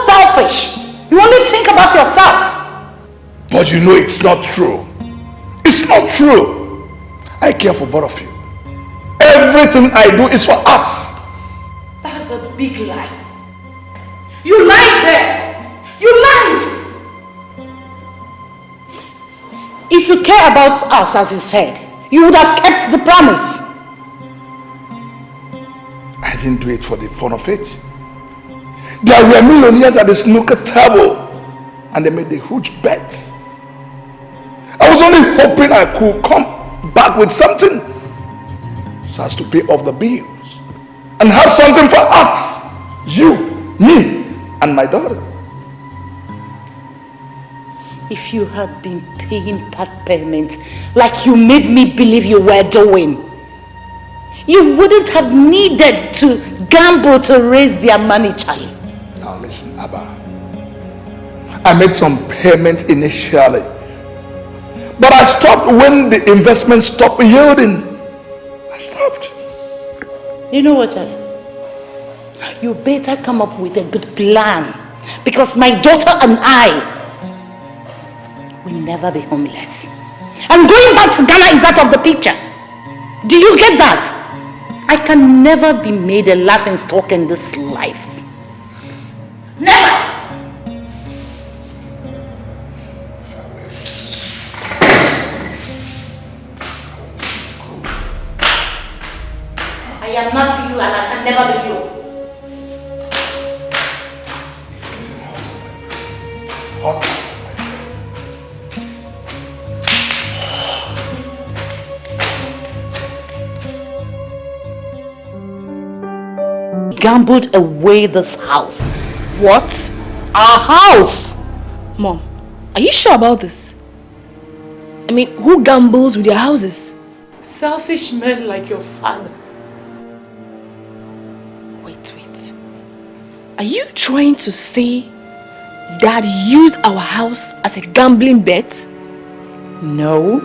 selfish. You only think about yourself. But you know it's not true. It's not true. I care for both of you. Everything I do is for us. That's a big lie. You lied there. You lied. If you care about us, as you said, you would have kept the promise. I didn't do it for the fun of it. There were millionaires at the snooker table and they made a huge bet. I was only hoping I could come back with something so as to pay off the bills and have something for us, you, me, and my daughter. If you had been paying part payment like you made me believe you were doing, you wouldn't have needed to gamble to raise their money, Charlie. Now listen, Abba. I made some payment initially, but I stopped when the investment stopped yielding. I stopped. You know what, Charlie? You better come up with a good plan, because my daughter and I will never be homeless. And going back to Ghana is out of the picture. Do you get that? I can never be made a laughing stock in this life. Never! I am not you and I can never be you. Gambled away this house. What? Our house! Mom, are you sure about this? I mean, who gambles with their houses? Selfish men like your father. Wait. Are you trying to say Dad used our house as a gambling bet? No.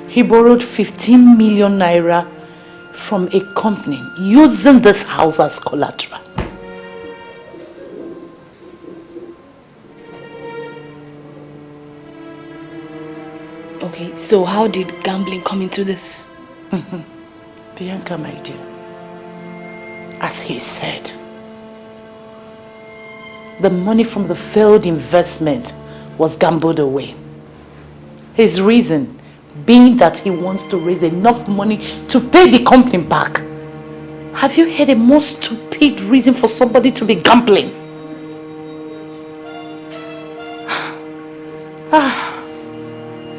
He borrowed 15 million naira from a company using this house as collateral. Okay, so how did gambling come into this? Bianca, my dear, as he said, the money from the failed investment was gambled away. His reason being that he wants to raise enough money to pay the company back. Have you heard a more stupid reason for somebody to be gambling?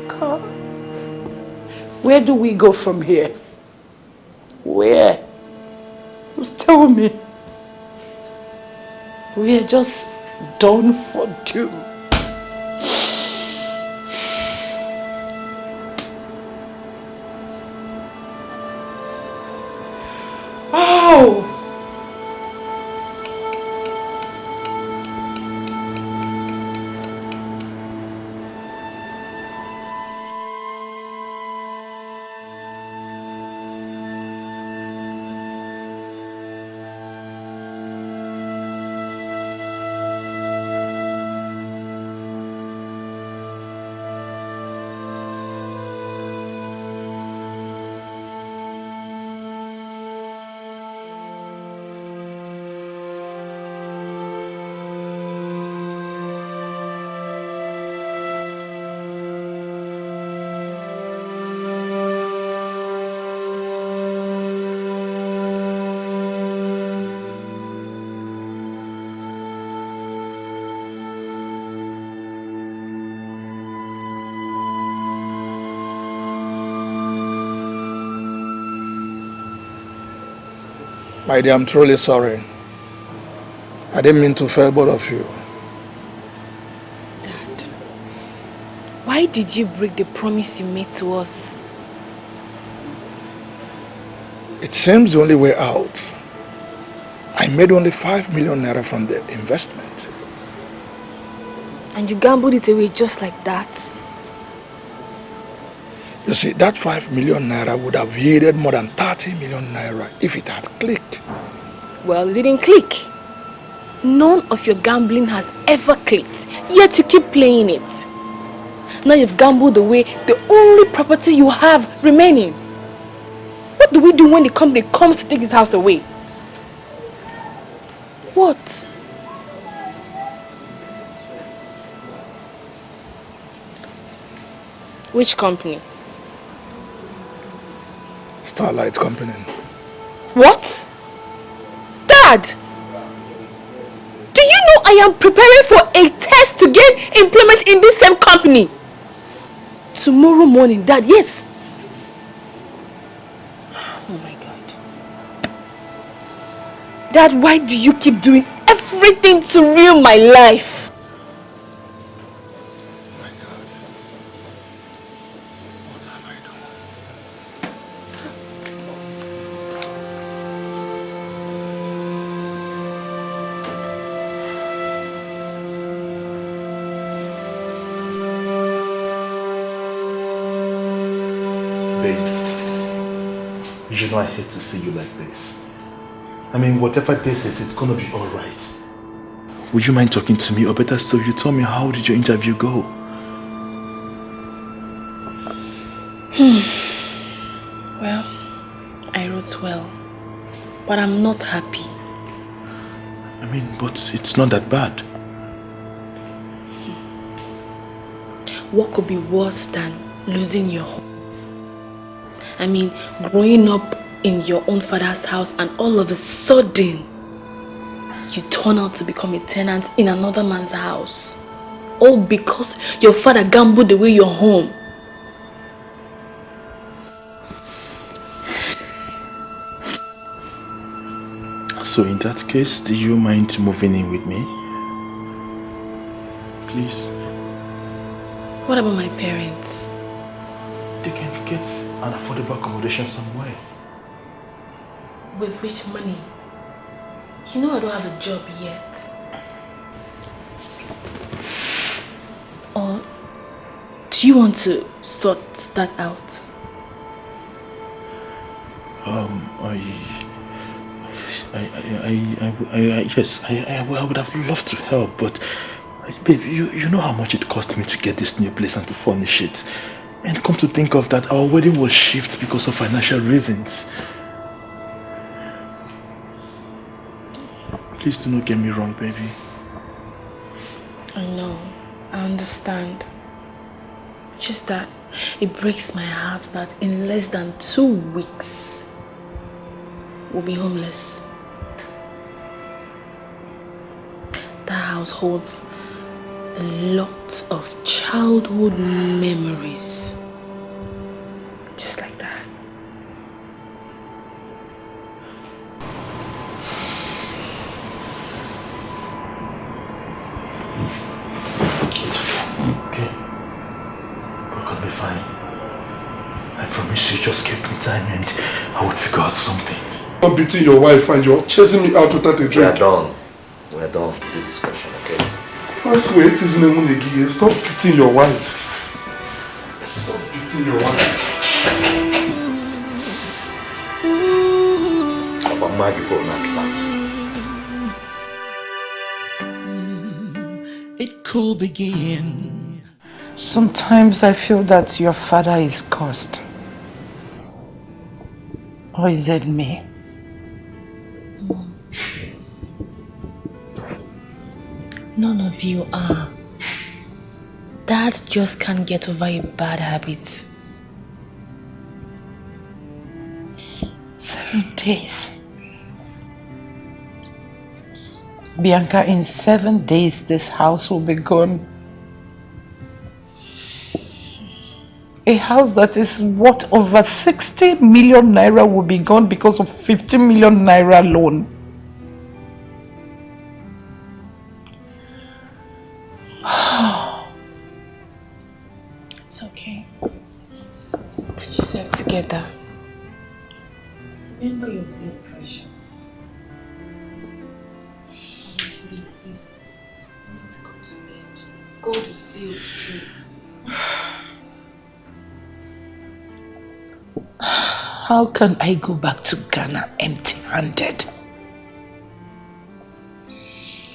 God. Where do we go from here? Where? Just tell me. We are just done for doom. Oh! My dear, I'm truly sorry. I didn't mean to fail both of you. Dad, why did you break the promise you made to us? It seems the only way out. I made only 5 million naira from the investment. And you gambled it away just like that? You see, that 5 million naira would have yielded more than 30 million naira if it had clicked. Well, it didn't click. None of your gambling has ever clicked, yet you keep playing it. Now you've gambled away the only property you have remaining. What do we do when the company comes to take this house away? What? Which company? Starlight Company. What? Dad! Do you know I am preparing for a test to gain employment in this same company? Tomorrow morning, Dad, yes. Oh my God. Dad, why do you keep doing everything to ruin my life? You know I hate to see you like this. I mean, whatever this is, it's gonna be alright. Would you mind talking to me? Or better still, you tell me, how did your interview go? Well, I wrote well, but I'm not happy. I mean, but it's not that bad. What could be worse than losing your home? I mean, growing up in your own father's house and all of a sudden you turn out to become a tenant in another man's house. All because your father gambled away your home. So in that case, do you mind moving in with me? Please. What about my parents? They can get an affordable accommodation somewhere. With which money? You know I don't have a job yet. Or do you want to sort that out? Yes, I would have loved to help, but babe, you know how much it cost me to get this new place and to furnish it. And come to think of that, our wedding was shifted because of financial reasons. Please do not get me wrong, baby. I know, I understand. Just that it breaks my heart that in less than 2 weeks we'll be homeless. That house holds a lot of childhood memories. Just like that. Okay. We're gonna be fine. I promise you, just give me time and I will figure out something. Stop beating your wife and you're chasing me out without a drink. We're done with this discussion, okay? First wait, stop beating your wife. Stop beating your wife. It could begin. Sometimes I feel that your father is cursed. Or is it me? None of you are. Dad just can't get over a bad habit. 7 days. Bianca, in 7 days this house will be gone. A house that is worth over 60 million naira will be gone because of 50 million naira loan. It's okay. Put yourself together. Remember your blood pressure. Please. Let's go to bed. Go to sleep straight. How can I go back to Ghana empty-handed?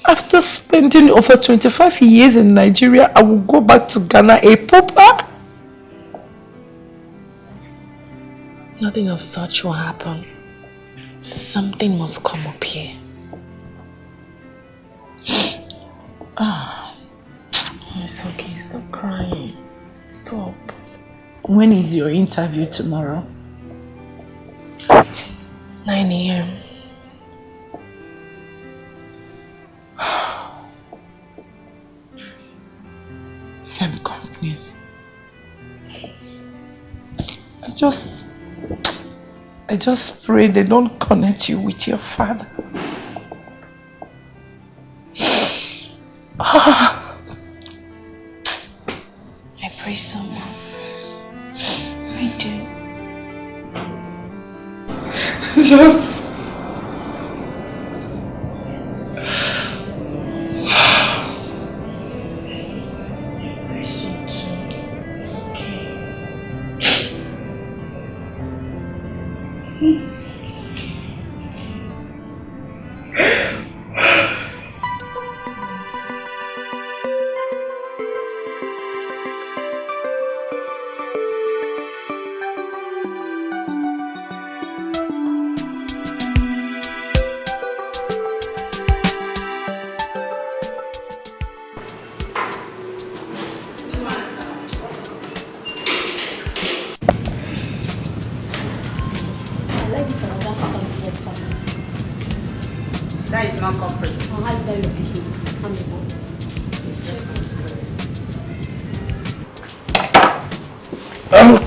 After spending over 25 years in Nigeria, I will go back to Ghana a pauper? Nothing of such will happen. Something must come up here. It's okay, stop crying. Stop. When is your interview tomorrow? 9 a.m. Same company. I just pray they don't connect you with your father. I pray so much. I do.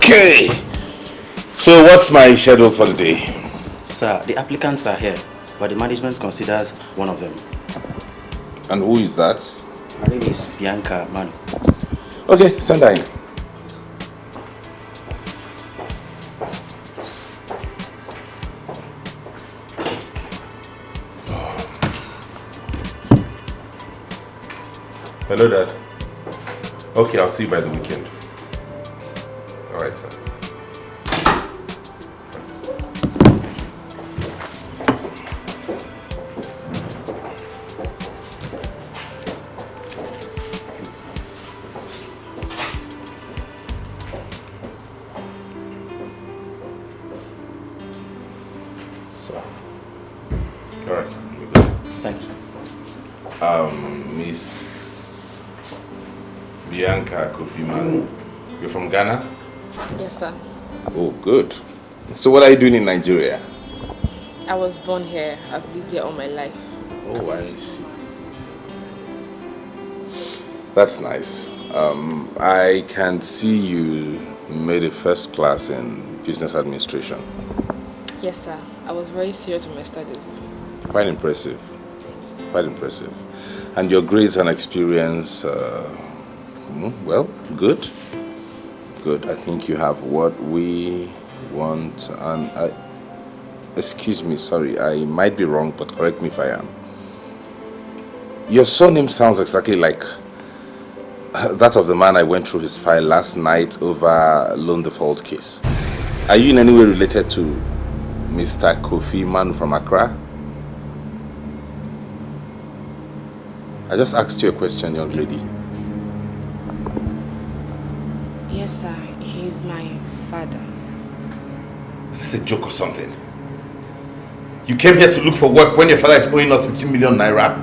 Okay. So what's my schedule for the day? Sir, the applicants are here, but the management considers one of them. And who is that? My name is Bianca Manu. Okay, send her in. Hello, Dad. Okay, I'll see you by the weekend. Alright, sir. Alright, we're good. Thank you. Miss Bianca Kofiman, you're from Ghana? Yes, sir. Oh, good. So what are you doing in Nigeria? I was born here. I've lived here all my life. Oh, I see. That's nice. I can see you made a first class in business administration. Yes, sir. I was very serious with my studies. Quite impressive. Quite impressive. And your grades and experience, well, good. Good. I think you have what we want. And excuse me, sorry, I might be wrong, but correct me if I am. Your surname sounds exactly like that of the man I went through his file last night over a loan default case. Are you in any way related to Mr. Kofi Man from Accra? I just asked you a question, young lady. Yes, sir. He's my father. Is this a joke or something? You came here to look for work when your father is owing us 15 million naira?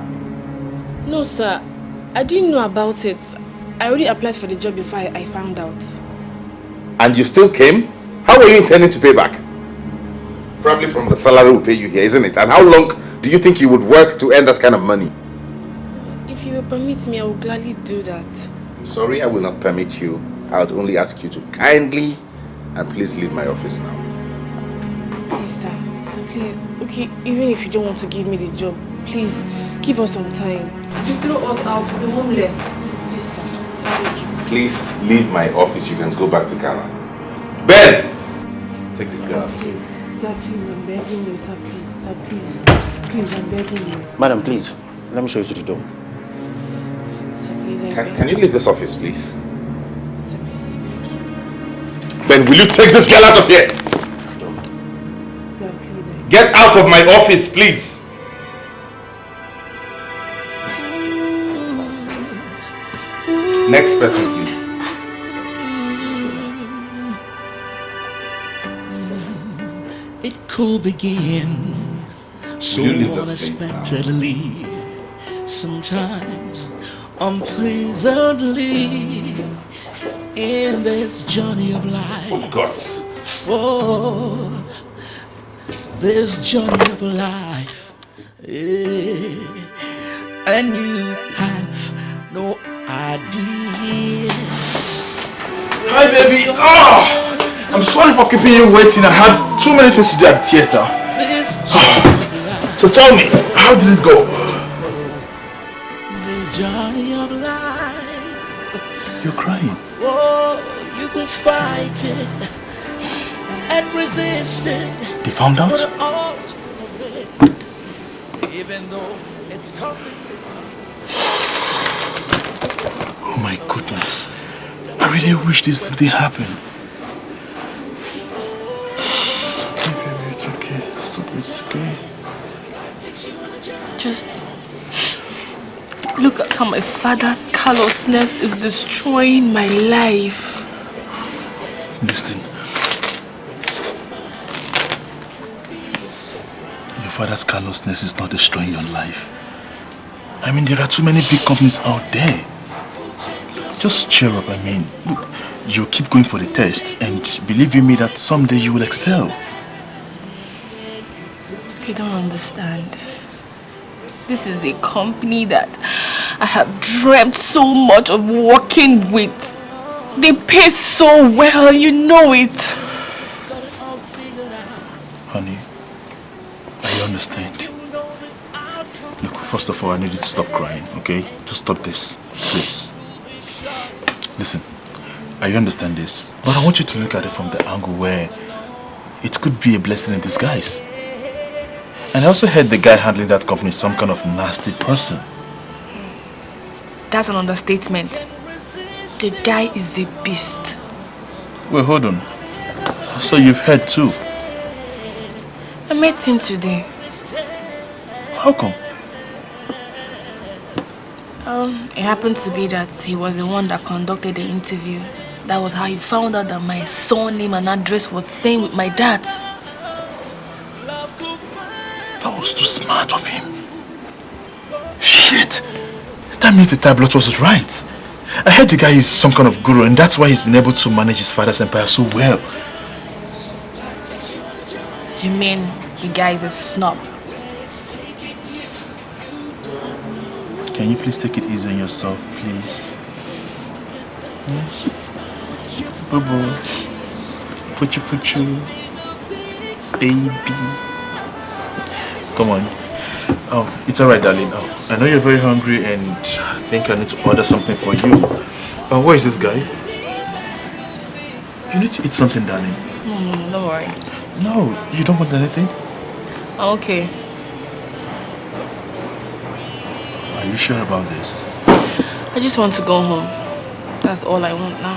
No, sir. I didn't know about it. I already applied for the job before I found out. And you still came? How are you intending to pay back? Probably from the salary we pay you here, isn't it? And how long do you think you would work to earn that kind of money? If you will permit me, I will gladly do that. Sorry, I will not permit you. I would only ask you to kindly and please leave my office now. Sister, please, okay, even if you don't want to give me the job, please, give us some time. If you throw us out, we'll be homeless. Please, sir, thank you. Please leave my office. You can go back to Ghana. Ben! Take this girl. Sir, please, I'm begging you, sir, please. Sir, please. Please, I'm begging you. Madam, please, let me show you to the door. Sir, please, Can you leave this office, please? Sir, please, I beg you. Ben, will you take this girl out of here? Sir, please, Get out of my office, please. Next person, please. It could begin so unexpectedly, sometimes unpleasantly, in this journey of life. Oh God. For this journey of life, and you have no idea. Hi, baby. I'm sorry for keeping you waiting. I had too many things to do at the theater. So tell me, how did it go? This journey of life. You're crying. Oh, you could fight it and resist it. They found out? But even though it's costing you. Oh my goodness. I really wish this didn't happen. It's okay, baby. It's okay. It's okay. Just look at how my father's callousness is destroying my life. Listen. Your father's callousness is not destroying your life. I mean, there are too many big companies out there. Just cheer up. I mean, look, you keep going for the test, and believe you me that someday you will excel. You don't understand. This is a company that I have dreamt so much of working with. They pay so well, you know it. Honey, I understand. Look, first of all, I need you to stop crying, okay? Just stop this, please. Listen, I understand this, but I want you to look at it from the angle where it could be a blessing in disguise. And I also heard the guy handling that company is some kind of nasty person. That's an understatement. The guy is a beast. Wait, hold on. So you've heard too? I met him today. How come? It happened to be that he was the one that conducted the interview. That was how he found out that my surname and address was same with my dad's. That was too smart of him. Shit. That means the tablet was right. I heard the guy is some kind of guru, and that's why he's been able to manage his father's empire so well. You mean the guy is a snob? Can you please take it easy on yourself, please? Yes. Boo-boo. Puchu-puchu. Baby. Come on. Oh, it's alright, darling. Oh, I know you're very hungry and I think I need to order something for you. Where is this guy? You need to eat something, darling. No, don't worry. No, you don't want anything? Okay. Are you sure about this? I just want to go home. That's all I want now.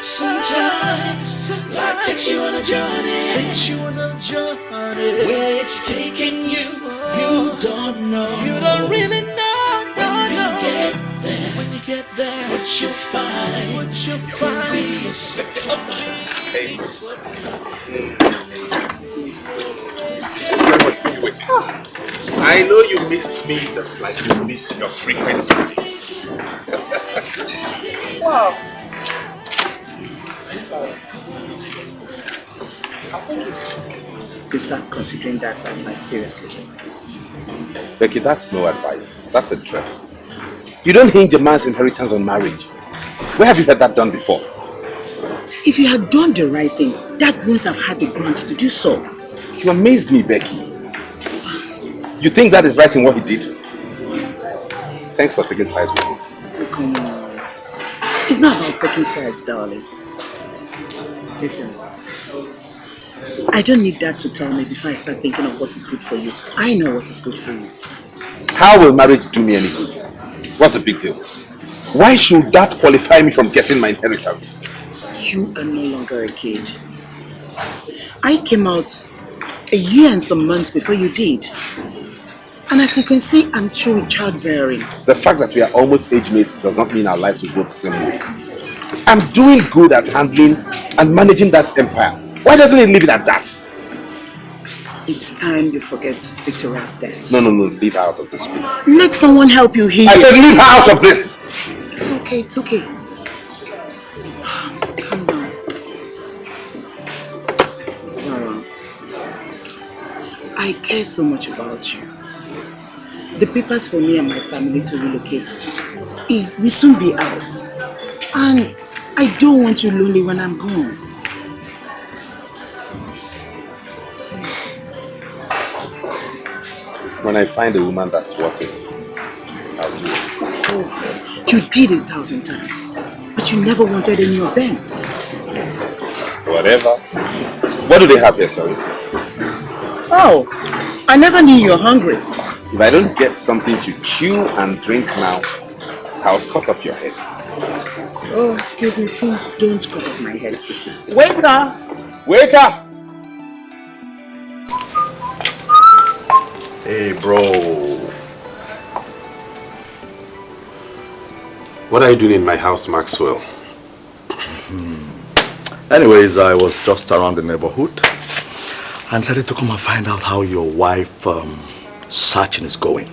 Sometimes life takes you on a journey, where it's taking you, you don't know. You don't really know. When you get there, what you find, will be a I know you missed me just like you miss your frequent service. Wow. I think you start considering that advice seriously. Becky, that's no advice. That's a threat. You don't hinge a man's inheritance on marriage. Where have you heard that done before? If you had done the right thing, Dad wouldn't have had the grant to do so. You amazed me, Becky. You think that is right in what he did? Thanks for taking sides with me. Come on. It's not about taking sides, darling. Listen. I don't need Dad to tell me before I start thinking of what is good for you. I know what is good for you. How will marriage do me any good? What's the big deal? Why should that qualify me from getting my inheritance? You are no longer a kid. I came out a year and some months before you did. And as you can see, I'm through with childbearing. The fact that we are almost age mates does not mean our lives will go the same way. I'm doing good at handling and managing that empire. Why doesn't it leave it at that? It's time you forget Victoria's death. No, leave her out of this, please. Let someone help you here. I said leave her out of this! It's okay, it's okay. Calm down. Laura, I care so much about you. The papers for me and my family to relocate, it will soon be out. And I don't want you lonely when I'm gone. When I find a woman that's worth it, I'll do it. Oh, you did 1,000 times, but you never wanted any of them. Whatever. What do they have here, sorry? Oh, I never knew you were hungry. If I don't get something to chew and drink now, I'll cut off your head. Oh, excuse me, please don't cut off my head. Waiter! Waiter! Hey, bro. What are you doing in my house, Maxwell? Anyways, I was just around the neighborhood and decided to come and find out how your wife searching is going.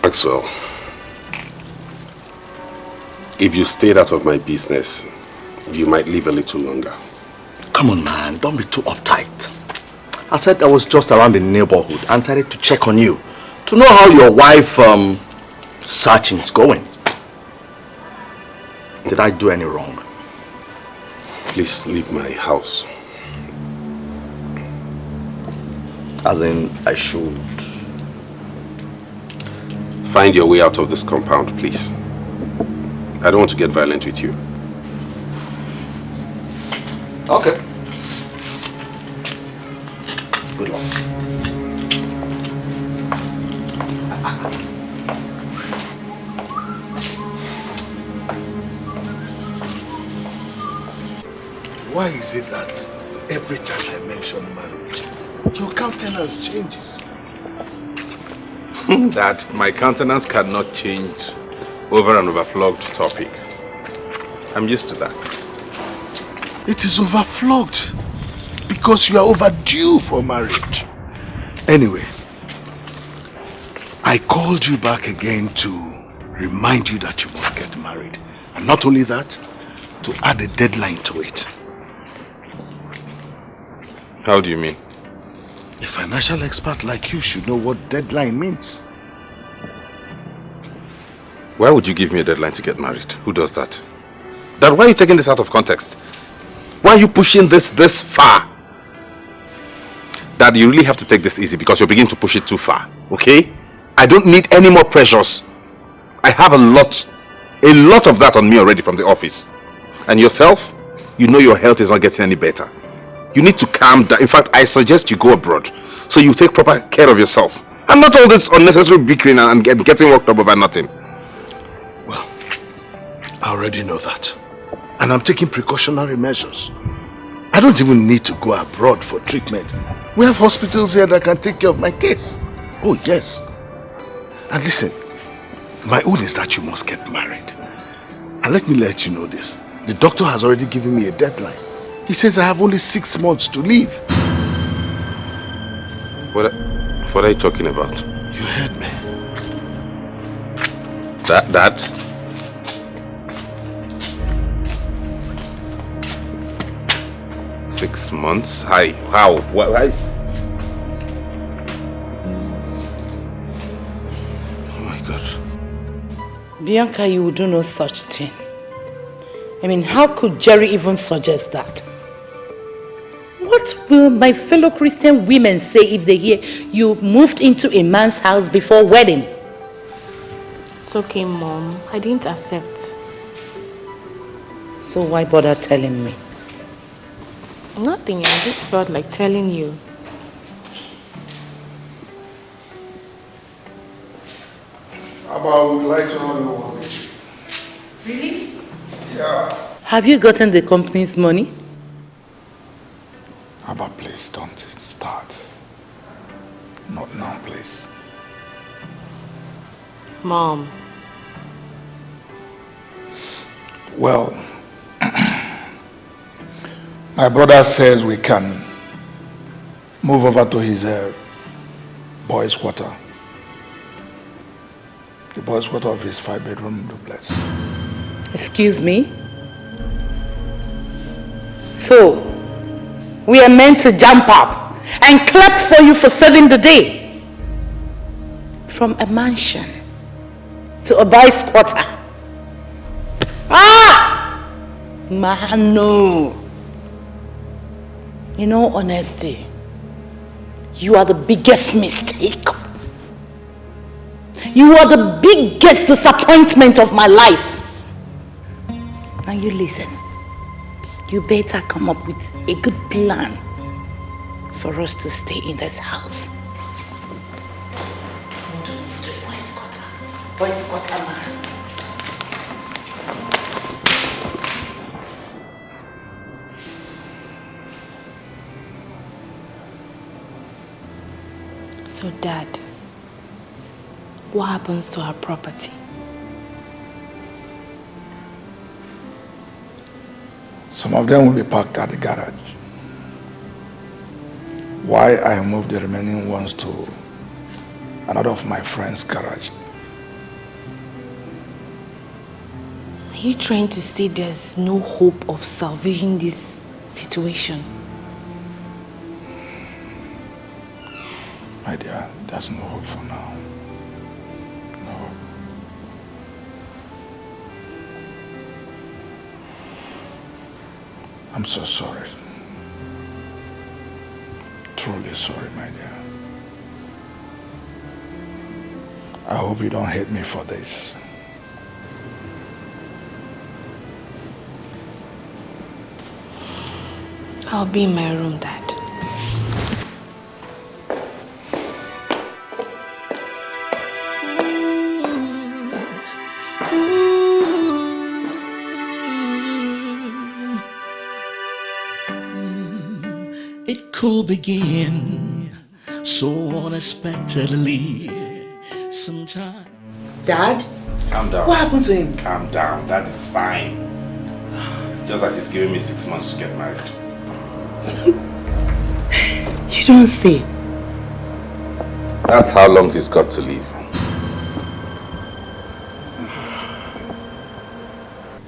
Maxwell, if you stayed out of my business, you might live a little longer. Come on, man, don't be too uptight. I said I was just around the neighborhood and decided to check on you to know how your wife searching is going. Did I do any wrong? Please leave my house. As in, I should find your way out of this compound, please. I don't want to get violent with you. Okay. Good luck. Why is it that every time I mention marriage, your countenance changes? That my countenance cannot change over an overflogged topic. I'm used to that. It is overflogged because you are overdue for marriage. Anyway, I called you back again to remind you that you must get married. And not only that, to add a deadline to it. How do you mean? A financial expert like you should know what deadline means. Why would you give me a deadline to get married? Who does that? Dad, why are you taking this out of context? Why are you pushing this far? Dad, you really have to take this easy because you're beginning to push it too far, okay? I don't need any more pressures. I have a lot of that on me already from the office. And yourself, you know your health is not getting any better. You need to calm down. In fact, I suggest you go abroad so you take proper care of yourself. And not all this unnecessary bickering and getting worked up over nothing. Well, I already know that. And I'm taking precautionary measures. I don't even need to go abroad for treatment. We have hospitals here that can take care of my case. Oh, yes. And listen, my own is that you must get married. And let me let you know this. The doctor has already given me a deadline. He says I have only 6 months to leave. What are you talking about? You heard me. That? 6 months? How? Why? Oh my God. Bianca, you would do no such thing. I mean, how could Jerry even suggest that? What will my fellow Christian women say if they hear you moved into a man's house before wedding? It's okay, Mom. I didn't accept. So why bother telling me? Nothing, I just felt like telling you. Abba would like to have you work with you. Really? Yeah. Have you gotten the company's money? Abba, please don't start. Not now, please. Mom. Well, my brother says we can move over to his boys' quarter. The boys' quarter of his 5-bedroom duplex. Excuse me? So, we are meant to jump up and clap for you for saving the day. From a mansion to a boys' quarter. Ah! Man, no. In all honesty, you are the biggest mistake. You are the biggest disappointment of my life. Now you listen. You better come up with a good plan for us to stay in this house. Boys' quarter, man. So, Dad, what happens to our property? Some of them will be parked at the garage. Why I moved the remaining ones to another of my friend's garage. Are you trying to say there's no hope of salvaging this situation? My dear, there's no hope for now. No hope. I'm so sorry. Truly sorry, my dear. I hope you don't hate me for this. I'll be in my room, Dad. It could begin so unexpectedly sometime. Dad? Calm down. What happened to him? Calm down. That is fine. Just like he's giving me 6 months to get married. You don't say. That's how long he's got to live.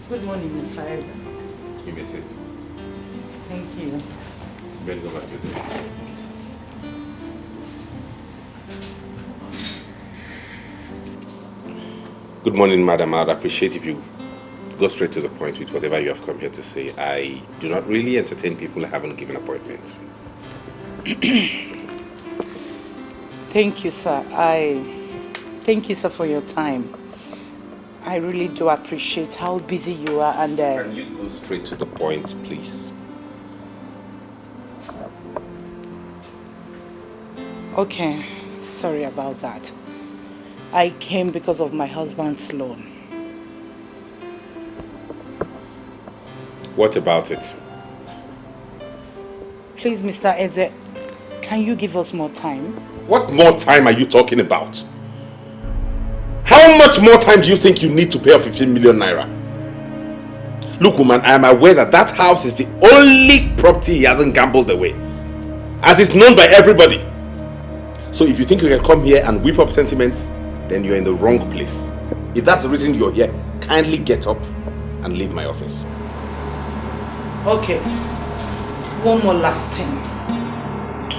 Good morning, Mr. Ivan. Give me a seat. Thank you. Better go back to the desk. Good morning, madam. I'd appreciate if you go straight to the point with whatever you have come here to say. I do not really entertain people who haven't given appointments. Thank you, sir. Thank you, sir, for your time. I really do appreciate how busy you are and... Can you go straight to the point, please? Okay, sorry about that. I came because of my husband's loan. What about it? Please, Mr. Eze, can you give us more time? What more time are you talking about? How much more time do you think you need to pay off 15 million naira? Look, woman, I am aware that that house is the only property he hasn't gambled away, as it's known by everybody. So if you think you can come here and whip up sentiments, then you're in the wrong place. If that's the reason you're here, kindly get up and leave my office. Okay. One more last thing.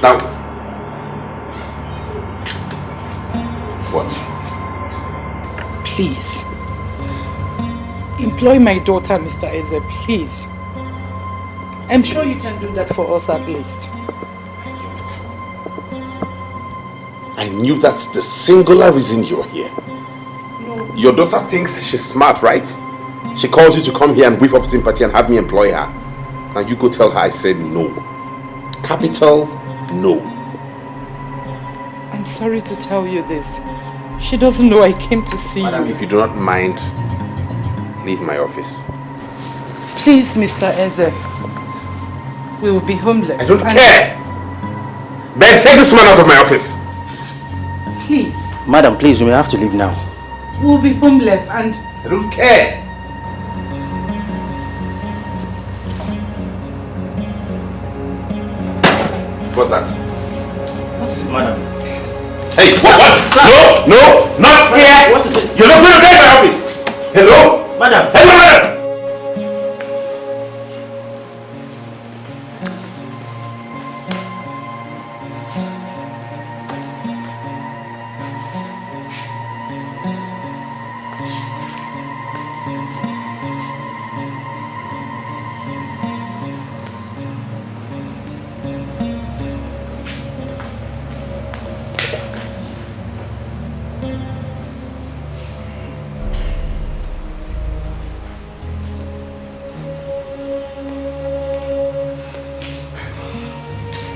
Now. What? Please. Employ my daughter, Mr. Eze, please. I'm sure you can do that for us at least. I knew that's the singular reason you're here. No. Your daughter thinks she's smart, right? She calls you to come here and whip up sympathy and have me employ her. And you go tell her I said no. Capital no. I'm sorry to tell you this. She doesn't know I came to see Madam, you. if you do not mind, leave my office. Please, Mr. Eze. We will be homeless. I don't care. Then take this man out of my office. Please. Madam, please, you may have to leave now. We'll be homeless and... I don't care. What's that? What's this, madam? Hey, what? No, not here. What is it? You're not going to get my office. Hello? Madam. Hello, madam.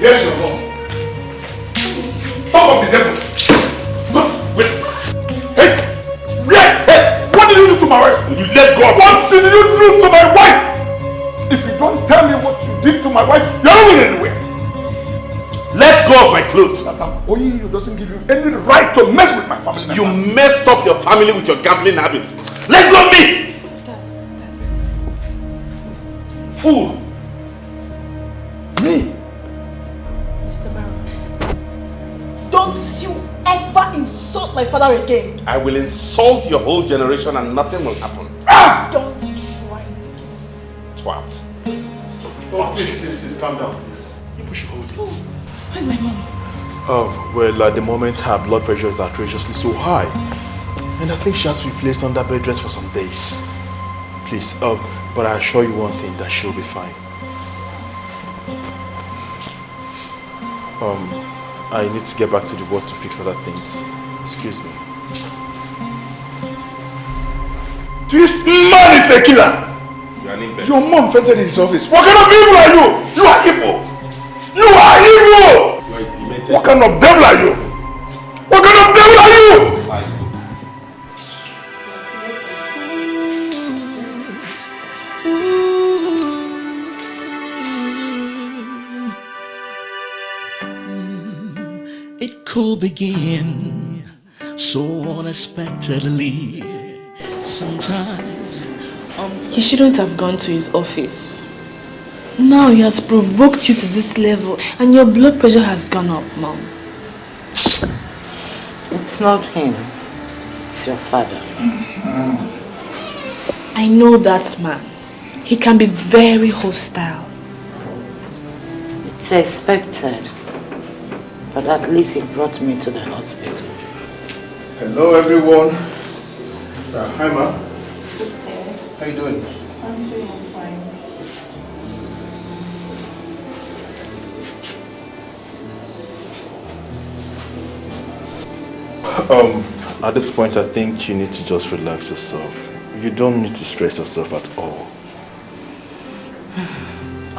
Yes, your home. Talk of the devil. No, wait. Hey, what did you do to my wife? You let go of what did you do to my wife? If you don't tell me what you did to my wife, you're not going anywhere. Let go of my clothes. That I'm owing you doesn't give you any right to mess with my family members. You messed up your family with your gambling habits. Let go of me! Fool! Me? Don't you ever insult my father again. I will insult your whole generation and nothing will happen. Don't try. Twat. Oh, please, calm down. You should hold it. Where's my mom? Well, at the moment her blood pressure is outrageously so high. And I think she has to be placed under bed rest for some days. Please, but I assure you one thing, that she'll be fine. I need to get back to the work to fix other things. Excuse me. This man is a killer. Your mom fainted in his office. What kind of evil are you? You are evil. You are evil. What kind of devil are you? What kind of devil are you? It could begin so unexpectedly. Sometimes He shouldn't have gone to his office. Now he has provoked you to this level and your blood pressure has gone up, Mom. It's not him. It's your father. I know that man. He can be very hostile. It's expected. But at least he brought me to the hospital. Hello everyone. Hi ma. How you doing? I'm doing fine. At this point I think you need to just relax yourself. You don't need to stress yourself at all.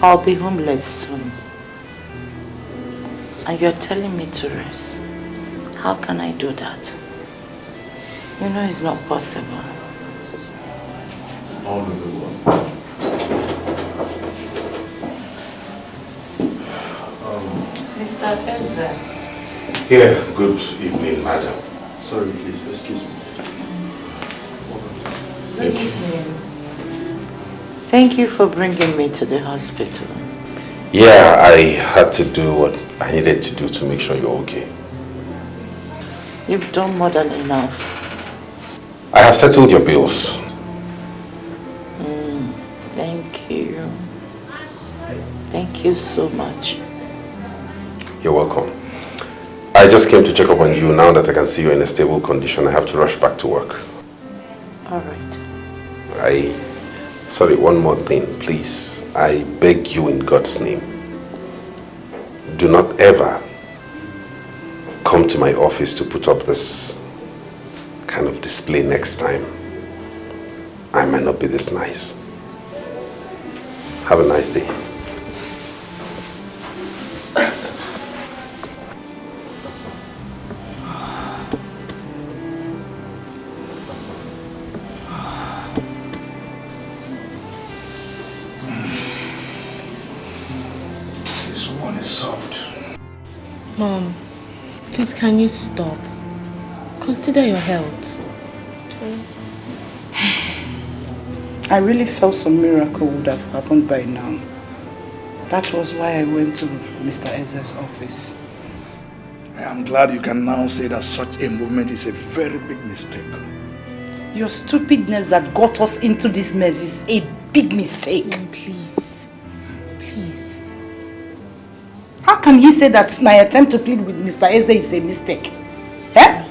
I'll be homeless soon. And you're telling me to rest. How can I do that? You know it's not possible. All in the world. Mr. Eze. Here, good evening, madam. Sorry, please, excuse me. Good evening. Thank you for bringing me to the hospital. Yeah, I had to do what I needed to do to make sure you're okay. You've done more than enough. I have settled your bills. Thank you. Thank you so much. You're welcome. I just came to check up on you. Now that I can see you're in a stable condition, I have to rush back to work. Alright. Sorry, one more thing, please. I beg you in God's name. Do not ever come to my office to put up this kind of display next time. I might not be this nice. Have a nice day. Mom, please can you stop? Consider your health. I really felt some miracle would have happened by now. That was why I went to Mr. Eze's office. I am glad you can now say that such a movement is a very big mistake. Your stupidness that got us into this mess is a big mistake. Please. Please. How can you say that my attempt to plead with Mr. Eze is a mistake? Eh?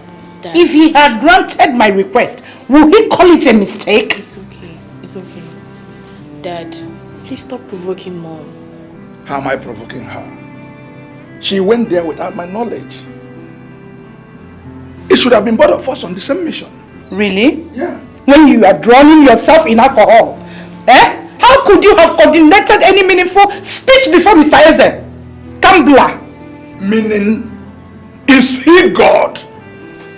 If he had granted my request, would he call it a mistake? It's okay. It's okay. Dad, please stop provoking Mom. How am I provoking her? She went there without my knowledge. It should have been both of us on the same mission. Really? Yeah. When you are drowning yourself in alcohol. Eh? How could you have coordinated any meaningful speech before Mr. Eze? Gambler. Meaning, is he God?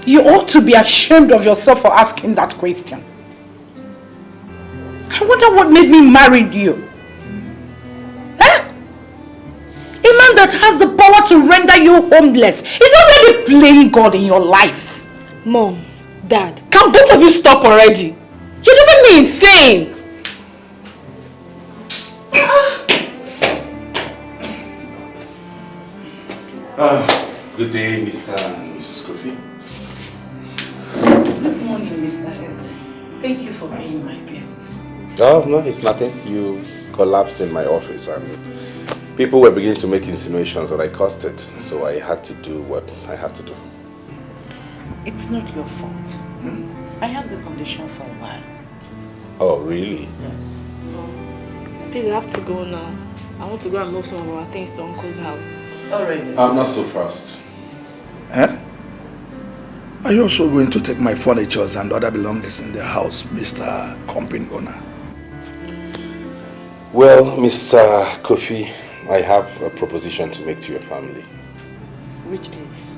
You ought to be ashamed of yourself for asking that question. I wonder what made me marry you. Eh? A man that has the power to render you homeless is already playing God in your life. Mom, Dad, can both of you stop already? You're driving me insane. Good day, Mr. and Mrs. Kofi. Good morning, Mr. Eze. Thank you for paying my bills. Oh, no, it's nothing. You collapsed in my office and people were beginning to make insinuations that I caused it. So I had to do what I had to do. It's not your fault. I have the condition for a while. Oh, really? Yes. Please, I have to go now. I want to go and move some of our things to Uncle's house. Already. I'm not so fast. Eh? Are you also going to take my furniture and other belongings in the house, Mr. Company owner? Well, Mr. Kofi, I have a proposition to make to your family. Which is?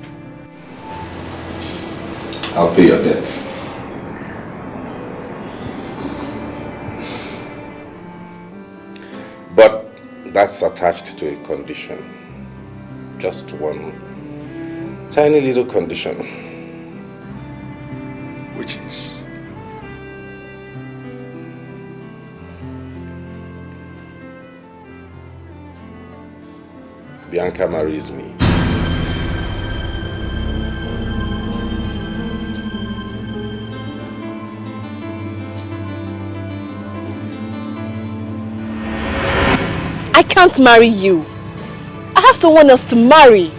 I'll pay your debts. But that's attached to a condition. Just one tiny little condition. Which is? Bianca marries me. I can't marry you. I have someone else to marry.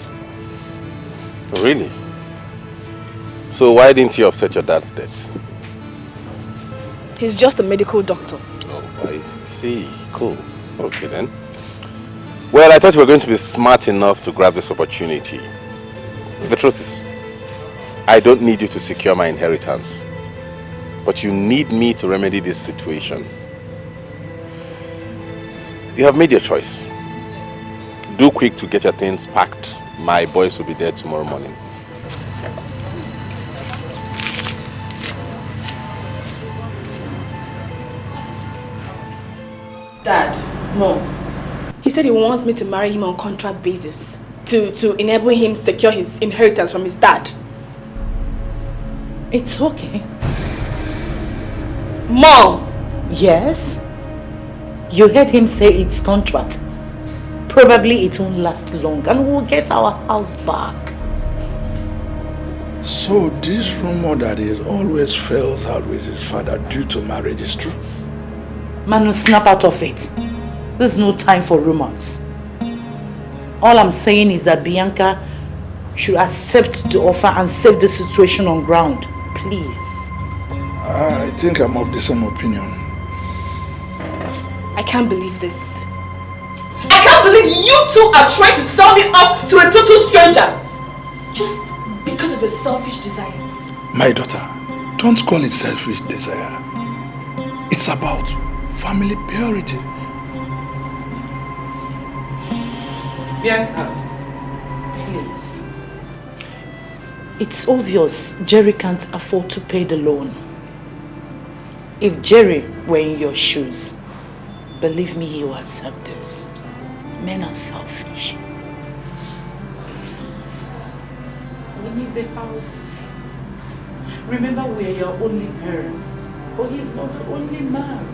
Really? So why didn't you upset your dad's death? He's just a medical doctor. Oh, I see. Cool. Okay then. Well, I thought you were going to be smart enough to grab this opportunity. The truth is, I don't need you to secure my inheritance. But you need me to remedy this situation. You have made your choice. Do quick to get your things packed. My boys will be there tomorrow morning. Dad, Mom. He said he wants me to marry him on contract basis to enable him secure his inheritance from his dad. It's okay. Mom! Yes? You heard him say it's contract. Probably it won't last long and we'll get our house back. So this rumor that he always fails out with his father due to marriage is true? Manu, snap out of it. There's no time for rumors. All I'm saying is that Bianca should accept the offer and save the situation on ground. Please. I think I'm of the same opinion. I can't believe this. I can't believe you two are trying to sell me up to a total stranger. Just because of a selfish desire. My daughter, don't call it selfish desire. It's about family purity. Bianca, please. It's obvious Jerry can't afford to pay the loan. If Jerry were in your shoes, believe me, he will accept this. Men are selfish. leave the house. Remember, we are your only parents. But he's not the only man.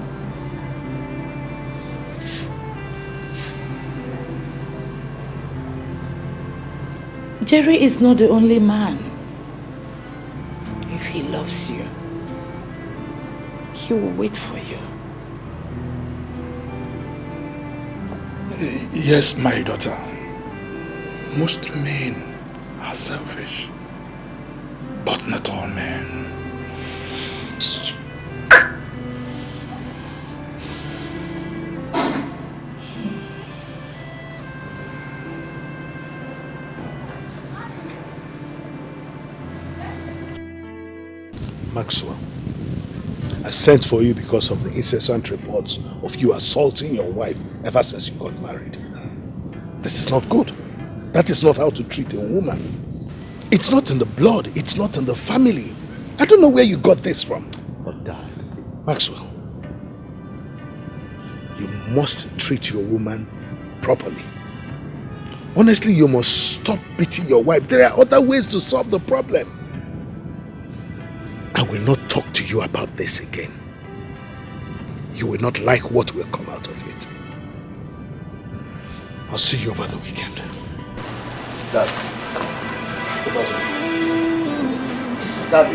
Jerry is not the only man. If he loves you, he will wait for you. Yes, my daughter. Most men are selfish, but not all men. Maxwell, I sent for you because of the incessant reports of you assaulting your wife ever since you got married. This is not good. That is not how to treat a woman. It's not in the blood. It's not in the family. I don't know where you got this from. But Dad... Maxwell, you must treat your woman properly. Honestly, you must stop beating your wife. There are other ways to solve the problem. I will not talk to you about this again. You will not like what will come out of it. I'll see you over the weekend. Dad. Dad.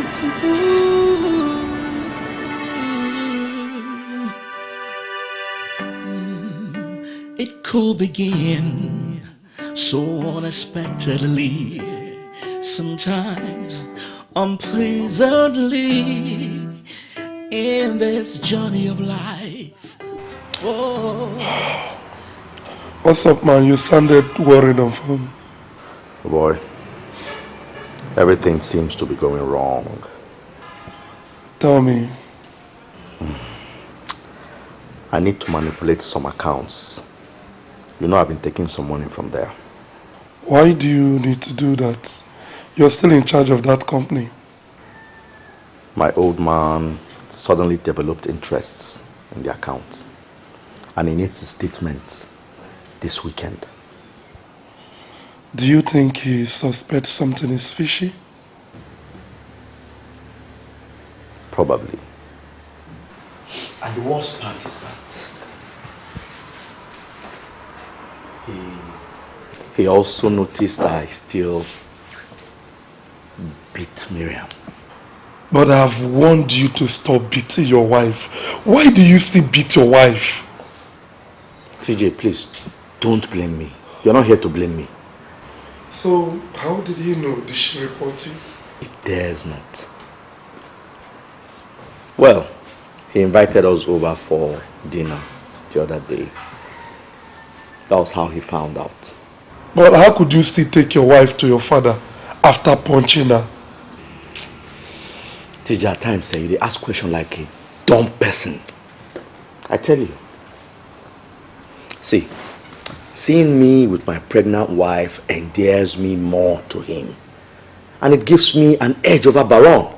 It could begin so unexpectedly, sometimes unpleasantly, in this journey of life. Oh. What's up, man? You sounded worried on phone. Oh boy, everything seems to be going wrong. Tell me. I need to manipulate some accounts. You know I've been taking some money from there. Why do you need to do that? You're still in charge of that company. My old man suddenly developed interests in the account, and he needs the statements this weekend. Do you think he suspects something is fishy? Probably. And the worst part is that he also noticed that I still beat Miriam. But I've warned you to stop beating your wife. Why do you still beat your wife? TJ, please, don't blame me. You're not here to blame me. So, how did he know? Did she report you? He dares not. Well, he invited us over for dinner the other day. That was how he found out. But how could you still take your wife to your father after punching her? TJ, at times they ask questions like a dumb person. I tell you. See, seeing me with my pregnant wife endears me more to him. And it gives me an edge over Baron.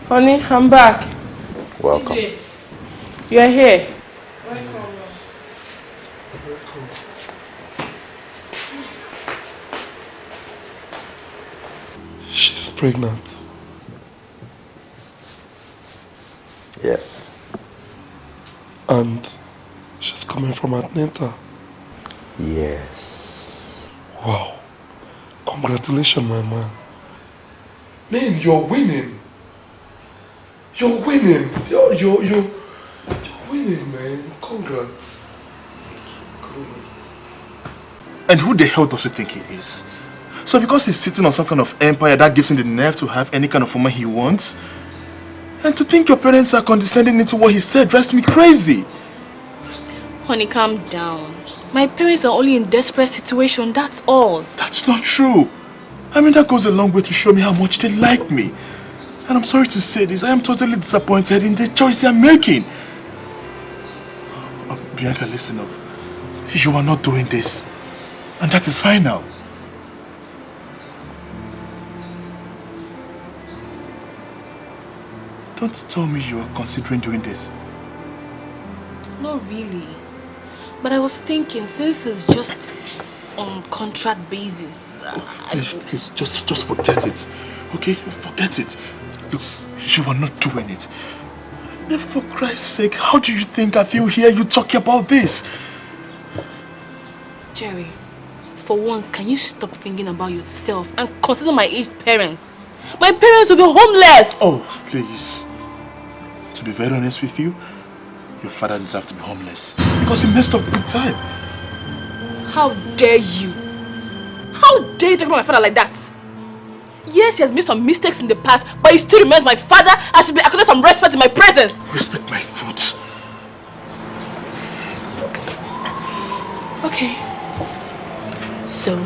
Honey, I'm back. Welcome. You're here. She's pregnant. Yes. And she's coming from Atlanta. Yes. Wow. Congratulations, my man. Man, you're winning. You're winning. You're winning, man. Congrats. And who the hell does he think he is? So because he's sitting on some kind of empire that gives him the nerve to have any kind of woman he wants? And to think your parents are condescending into what he said drives me crazy. Honey, calm down. My parents are only in desperate situation, that's all. That's not true. I mean, that goes a long way to show me how much they like me. And I'm sorry to say this, I am totally disappointed in the choice they are making. Oh, Bianca, listen up. You are not doing this. And that is fine now. Don't tell me you are considering doing this. Not really. But I was thinking, since it's just on contract basis, Please, just forget it. Okay? Forget it. Look, you are not doing it. Then for Christ's sake, how do you think I feel here you talking about this? Jerry, for once, can you stop thinking about yourself and consider my aged parents? My parents will be homeless! Oh, please. To be very honest with you, your father deserves to be homeless because he messed up big time. How dare you? How dare you talk about my father like that? Yes, he has made some mistakes in the past, but he still remains my father and should be accorded some respect in my presence. Respect my foot. Okay. So,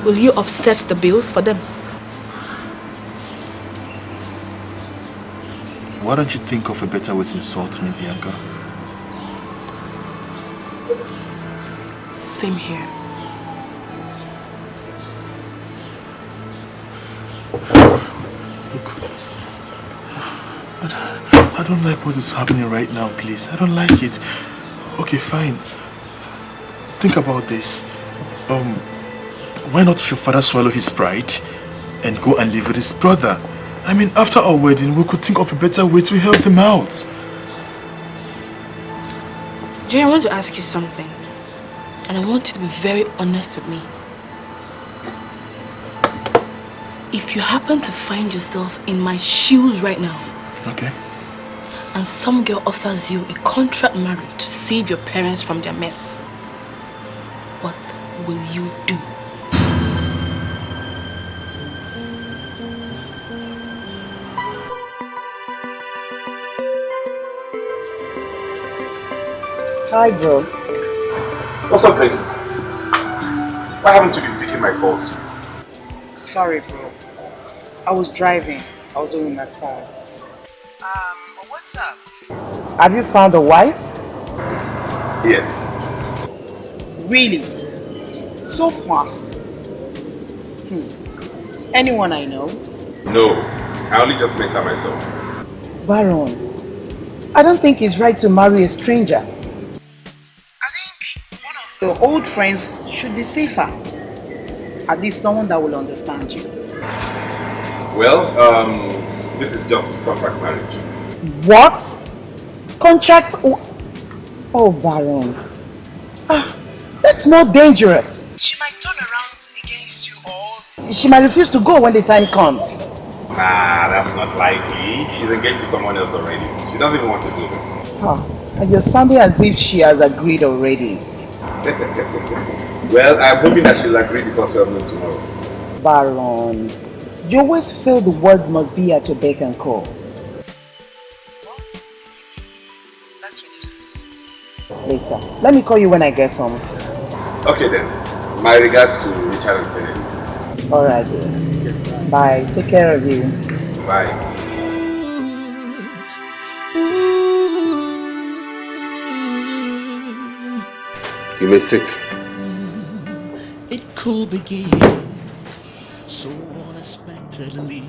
will you offset the bills for them? Why don't you think of a better way to insult me, Bianca? Same here. Look, I don't like what is happening right now, please. I don't like it. Okay, fine. Think about this. Why not your father swallow his pride and go and live with his brother? I mean, after our wedding, we could think of a better way to help them out. Jerry, I want to ask you something. And I want you to be very honest with me. If you happen to find yourself in my shoes right now, okay, and some girl offers you a contract marriage to save your parents from their mess, what will you do? Hi, bro. What's up, baby? Why haven't you been picking my calls? Sorry, bro. I was driving. I was on my phone. What's up? Have you found a wife? Yes. Really? So fast? Anyone I know? No. I only just met her myself. Baron, I don't think it's right to marry a stranger. I think one of your old friends should be safer. At least someone that will understand you. Well, this is just contract marriage. What? Contract? Oh, Baron. That's more dangerous. She might turn around against you or she might refuse to go when the time comes. Nah, that's not likely. She's engaged to someone else already. She doesn't even want to do this. And you're sounding as if she has agreed already. Well, I'm hoping that she'll agree before 12 noon tomorrow. Baron, you always feel the world must be at your beck and call. Let's finish this later. Let me call you when I get home. Okay then. My regards to Richard and Kennedy. Alright dear. Bye. Take care of you. Bye. You may sit. It could begin so unexpectedly.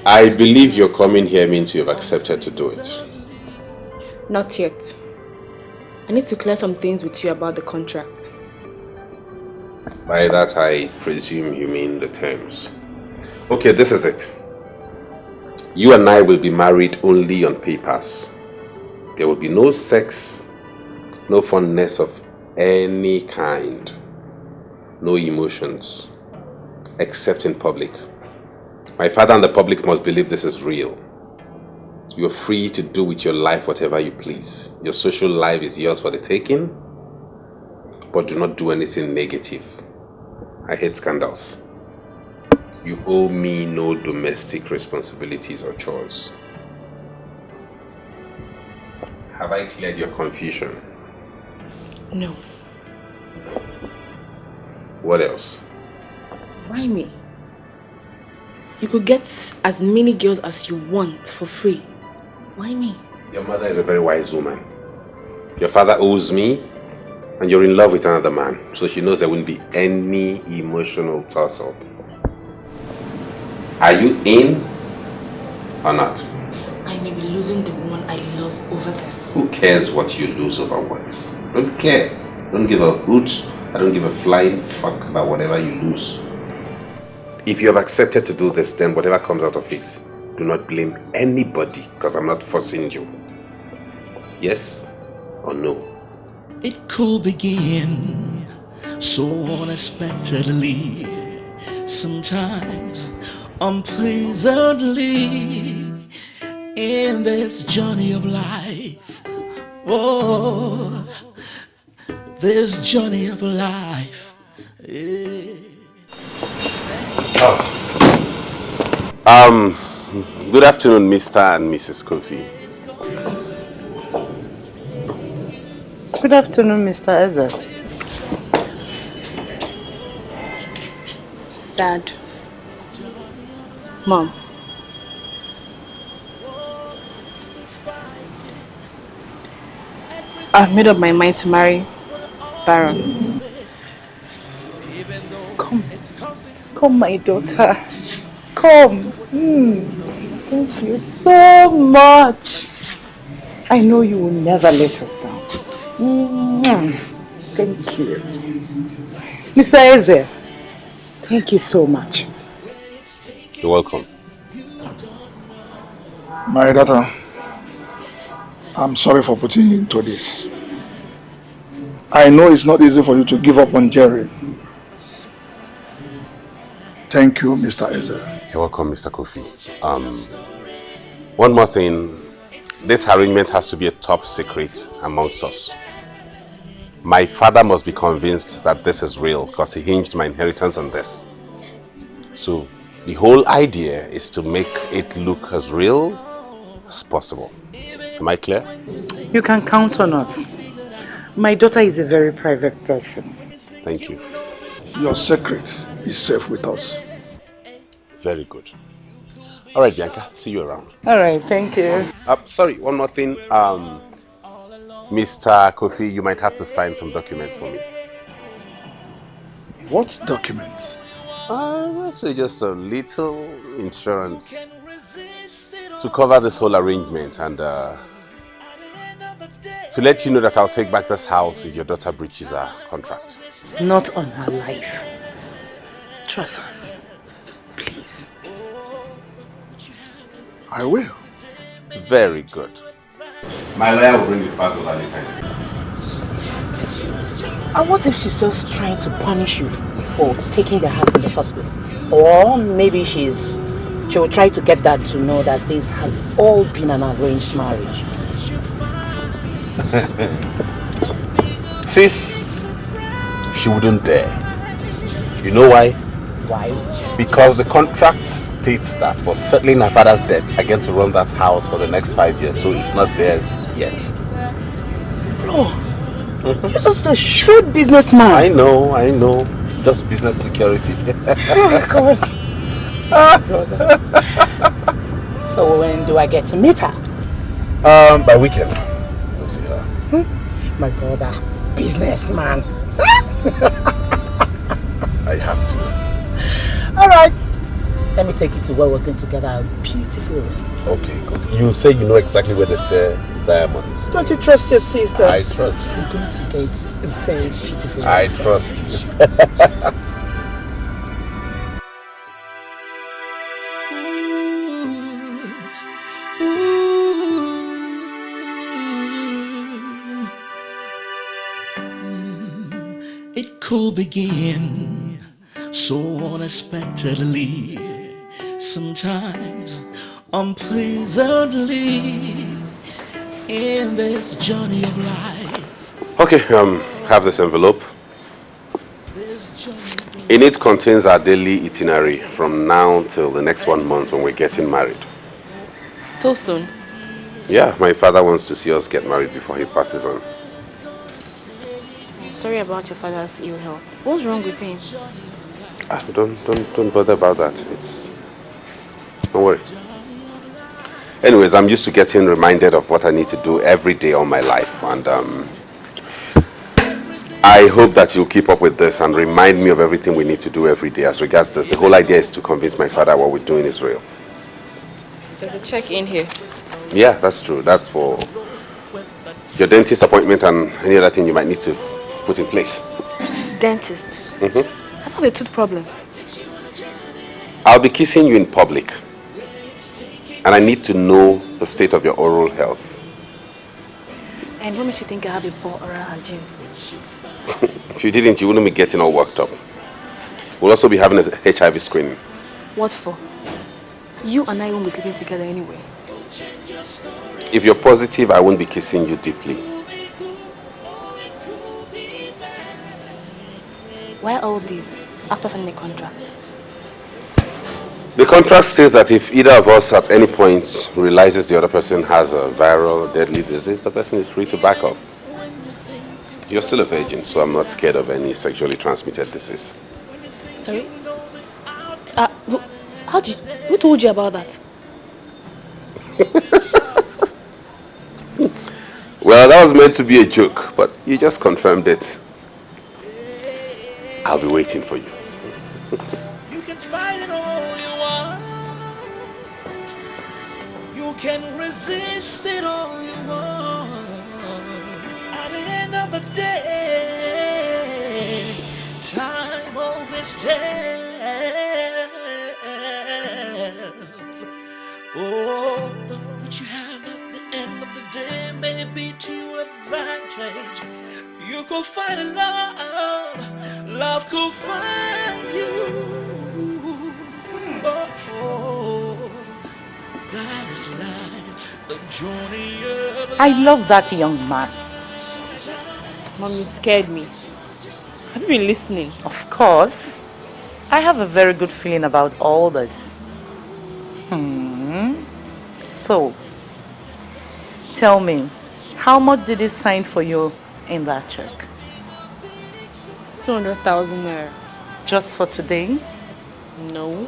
I believe your coming here means you have accepted to do it. Not yet. I need to clear some things with you about the contract. By that I presume you mean the terms. Okay, this is it. You and I will be married only on papers. There will be no sex, no fondness of any kind, no emotions, except in public. My father and the public must believe this is real. You're free to do with your life whatever you please. Your social life is yours for the taking, but do not do anything negative. I hate scandals. You owe me no domestic responsibilities or chores. Have I cleared your confusion? No. What else? Why me? You could get as many girls as you want for free. Why me? Your mother is a very wise woman. Your father owes me, and you're in love with another man, so she knows there won't be any emotional tussle. Are you in or not? I may be losing the woman I love over this. Who cares what you lose over what? Don't care. Don't give a hoot. I don't give a flying fuck about whatever you lose. If you have accepted to do this, then whatever comes out of it, do not blame anybody, because I'm not forcing you. Yes or no? It could begin so unexpectedly, sometimes unpleasantly, in this journey of life. Oh, this journey of life. Good afternoon, Mr. and Mrs. Kofi. Good afternoon, Mr. Eze. Dad. Mom. I've made up my mind to marry Baron. Come, my daughter. Come. Thank you so much. I know you will never let us down. Thank you. Mr. Eze, thank you so much. You're welcome. My daughter, I'm sorry for putting you into this. I know it's not easy for you to give up on Jerry. Thank you, Mr. Eze. You're welcome, Mr. Kofi. One more thing. This arrangement has to be a top secret amongst us. My father must be convinced that this is real, because he hinged my inheritance on this. So, the whole idea is to make it look as real as possible. Am I clear? You can count on us. My daughter is a very private person. Thank you. Your secret is safe with us. Very good. All right, Bianca. See you around. All right, thank you. Sorry, one more thing. Mr. Kofi, you might have to sign some documents for me. What documents? So just a little insurance to cover this whole arrangement, and to let you know that I'll take back this house if your daughter breaches her contract. Not on her life. Trust us. Please. I will. Very good. My lawyer will bring the files over later. And what if she's just trying to punish you for taking the house in the first place? Or maybe she will try to get Dad to know that this has all been an arranged marriage. Sis, she wouldn't dare. You know why? Why? Because the contract states that for settling her father's debt, I get to run that house for the next 5 years, so it's not theirs yet. Oh, you're just a shrewd businessman. I know. Just business security. Of course. So when do I get to meet her? By weekend. We'll see her. My brother, businessman. I have to. Alright. Let me take you to where we're going to get our beautiful ring. Okay, good. You say you know exactly where they sell diamonds. Don't you trust your sister? I trust you. You're going to get a very beautiful ring. I trust you. It could begin so unexpectedly, sometimes unpleasantly, in this journey of life. Okay, have this envelope. In it contains our daily itinerary from now till the next 1 month when we're getting married. So soon? Yeah, my father wants to see us get married before he passes on. Sorry about your father's ill health. What's wrong with him? Don't bother about that. Don't worry. Anyways, I'm used to getting reminded of what I need to do every day all my life, and I hope that you'll keep up with this and remind me of everything we need to do every day as regards this. The whole idea is to convince my father what we're doing is real. There's a check in here. Yeah, that's true. That's for your dentist appointment and any other thing you might need to put in place. Dentist? I thought they tooth problem. I'll be kissing you in public. And I need to know the state of your oral health. And what makes you think I have a poor oral hygiene? If you didn't, you wouldn't be getting all worked up. We'll also be having a HIV screening. What for? You and I won't be sleeping together anyway. If you're positive, I won't be kissing you deeply. Why all this after signing a contract? The contract says that if either of us at any point realizes the other person has a viral deadly disease, the person is free to back off. You're still a virgin, so I'm not scared of any sexually transmitted disease. Sorry? Who told you about that? Well, that was meant to be a joke, but you just confirmed it. I'll be waiting for you. You can fight it all you want. You can resist it all you want. At the end of the day, time always stands. Oh, but what you have at the end of the day may be to your advantage. You could find a love, love could find you. Oh, that is life, the journey of life. I love that young man. Mom, you scared me. Have you been listening? Of course. I have a very good feeling about all this. So, tell me, how much did he sign for you in that check? 200,000 naira. Just for today? No.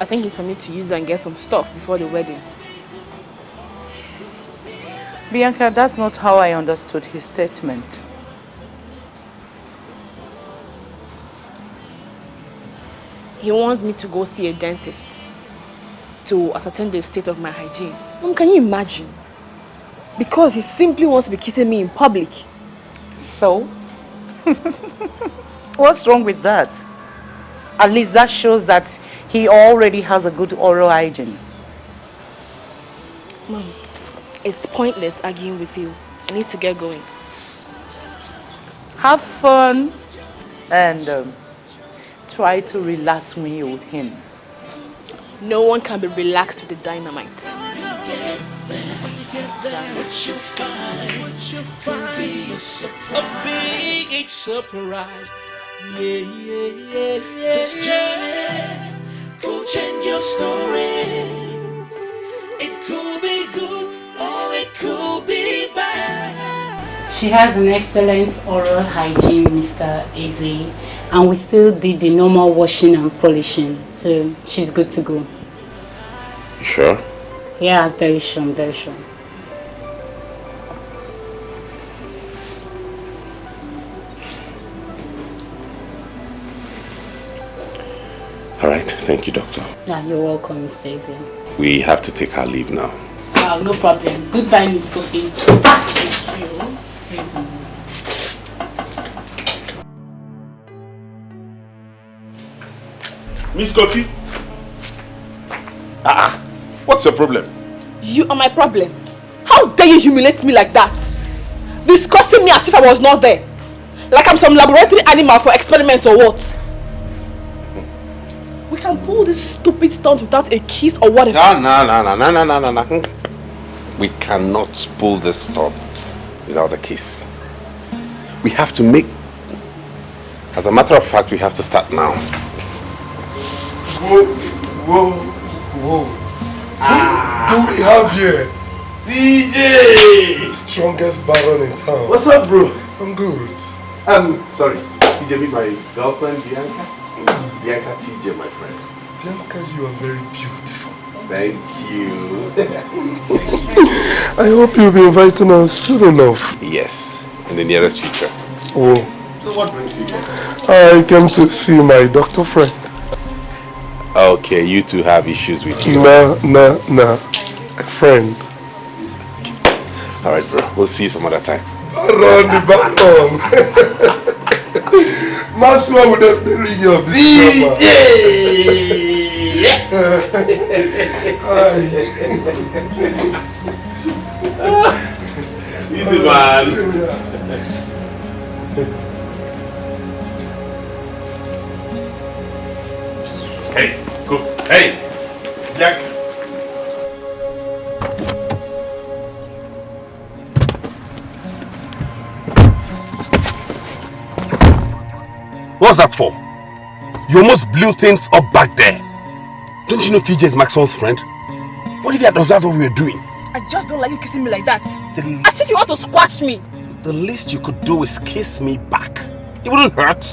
I think it's for me to use and get some stuff before the wedding. Bianca, that's not how I understood his statement. He wants me to go see a dentist to ascertain the state of my hygiene. Mom, can you imagine? Because he simply wants to be kissing me in public. So? What's wrong with that? At least that shows that he already has a good oral hygiene. Mom, it's pointless arguing with you. I need to get going. Have fun and try to relax when you're with him. No one can be relaxed with the dynamite. What you find be a big surprise. Yeah. This journey could change your story. It could be good or it could be bad. She has an excellent oral hygiene, Mr. Eze, and we still did the normal washing and polishing, so she's good to go. You sure? Yeah, very sure, very sure. All right, thank you, doctor. Yeah, you're welcome, Mr. Eze. We have to take our leave now. No problem. Goodbye, Miss Kofi. Thank you. See you soon. Miss Kofi? What's your problem? You are my problem. How dare you humiliate me like that? Discussing me as if I was not there. Like I'm some laboratory animal for experiments or what? We can pull this stupid stunt without a kiss or whatever. No. We cannot pull this stunt without a kiss. We have to make... As a matter of fact, we have to start now. Whoa. Who do we have here? DJ! Strongest baron in town. What's up, bro? I'm good. Sorry. TJ, be my girlfriend, Bianca. Bianca, TJ, my friend. Bianca, you are very beautiful. Thank you. I hope you'll be inviting us soon enough. Yes, in the nearest future. Oh. So what brings you here? I came to see my doctor friend. Okay, you two have issues with you. Nah. A friend. Alright, bro. We'll see you some other time. Baron, the Baron. Maxwell would have the ring of Easy man. Hey, go. Hey, Jack. What's that for? You almost blew things up back there. Don't you know TJ is Maxwell's friend? What if you had observed what we were doing? I just don't like you kissing me like that. As if you want to squash me. The least you could do is kiss me back. It wouldn't hurt.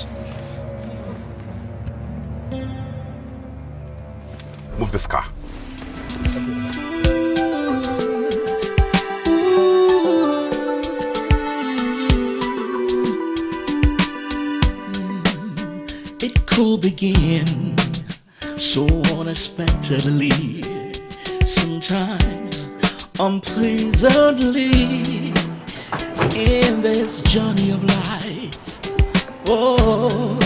Move this car. It could begin so unexpectedly, sometimes unpleasantly, in this journey of life. Oh,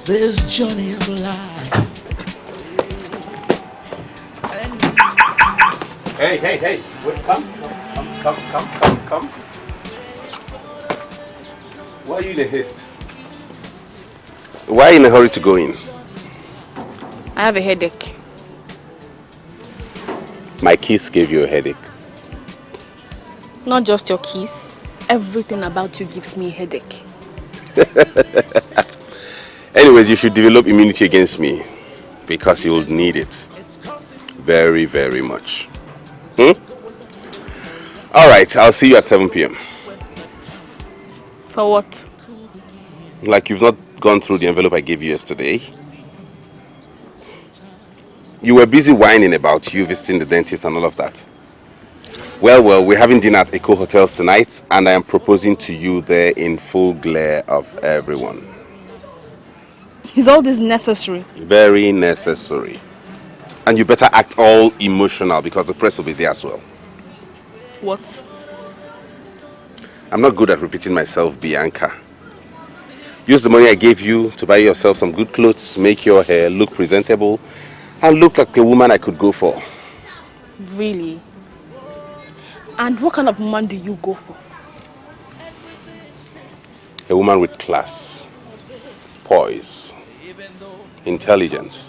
this journey of life. Hey, wait, come. Why are you in a haste? Why are you in a hurry to go in? I have a headache. My kiss gave you a headache. Not just your kiss. Everything about you gives me a headache. Anyways, you should develop immunity against me, because you will need it. Very, very much. Alright, I'll see you at 7 p.m. For what? Like you've not gone through the envelope I gave you yesterday. You were busy whining about you visiting the dentist and all of that. Well, we're having dinner at ETIKO Hotels tonight, and I am proposing to you there in full glare of everyone. Is all this necessary? Very necessary. And you better act all emotional, because the press will be there as well. What? I'm not good at repeating myself, Bianca. Use the money I gave you to buy yourself some good clothes, make your hair look presentable, and look like the woman I could go for. Really? And what kind of man do you go for? A woman with class, poise, intelligence,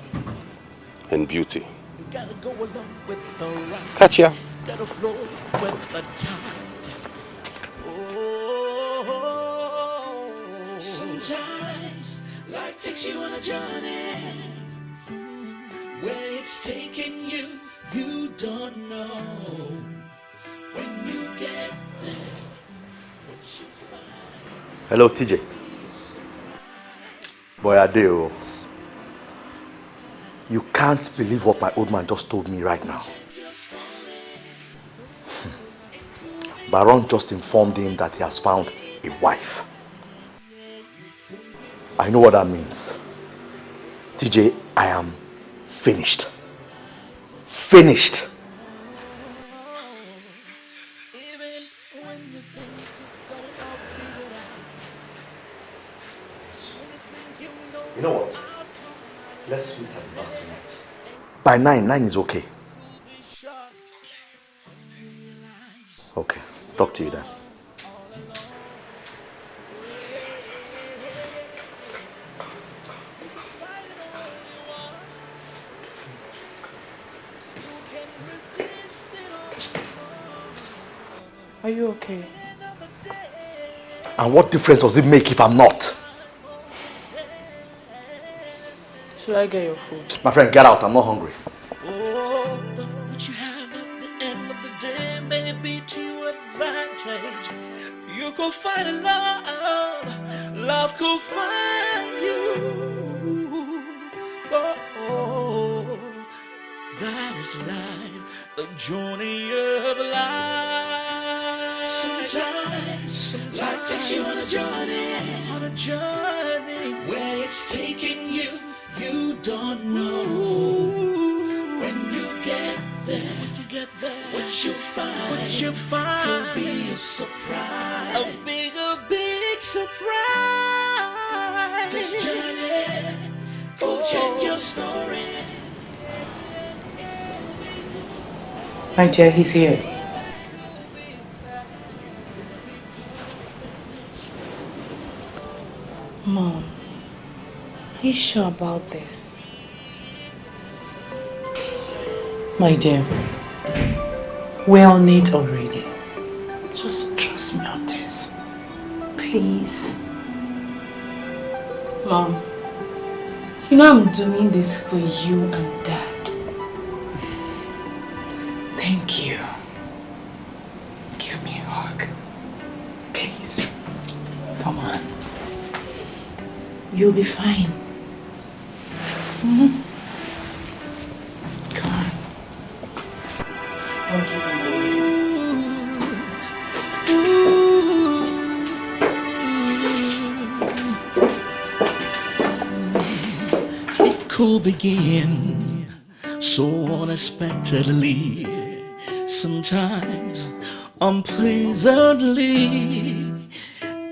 and beauty. Catch ya. Sometimes life takes you on a journey where it's taking you, you don't know. When you get there, what you find. Hello, TJ. Boy, Adeo. You can't believe what my old man just told me right now. Baron just informed him that he has found a wife. I know what that means. TJ, I am finished. Finished. You know what? Let's meet at the bar tonight. By 9 is okay. Okay, talk to you then. Are you okay? And what difference does it make if I'm not? Should I get your food? My friend, get out. I'm not hungry. Oh, what you have at the end of the day may be to your advantage. You could find a love, love could find you. Oh, that is life, the journey of life. Sometimes life takes you on a journey where it's taking you, you don't know. When you get there, what you find, could be a surprise. could change your story. My dear, he's here. Mom, are you sure about this? My dear, we're on it already. Just trust me on this. Please. Mom, you know I'm doing this for you and Dad. Thank you. Give me a hug. Please. Come on. You'll be fine. Mm-hmm. Come on. Don't give me It could begin so unexpectedly, sometimes unpleasantly,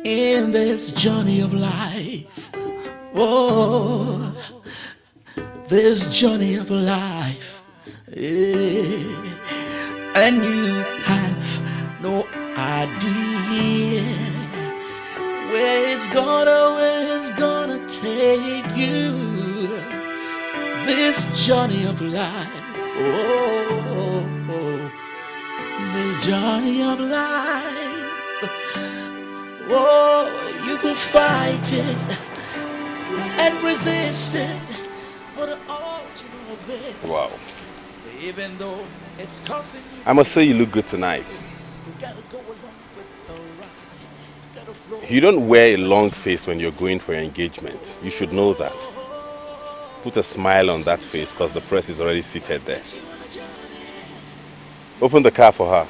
in this journey of life. Oh, this journey of life, and you have no idea where it's gonna take you. This journey of life, oh, this journey of life, oh, you could fight it and resist it, but all to no avail. Wow. Even though it's costing you, I must say you look good tonight. you gotta go along with the ride. Gotta flow. You don't wear a long face when you're going for your engagement. You should know that. Put a smile on that face because the press is already seated there. Open the car for her.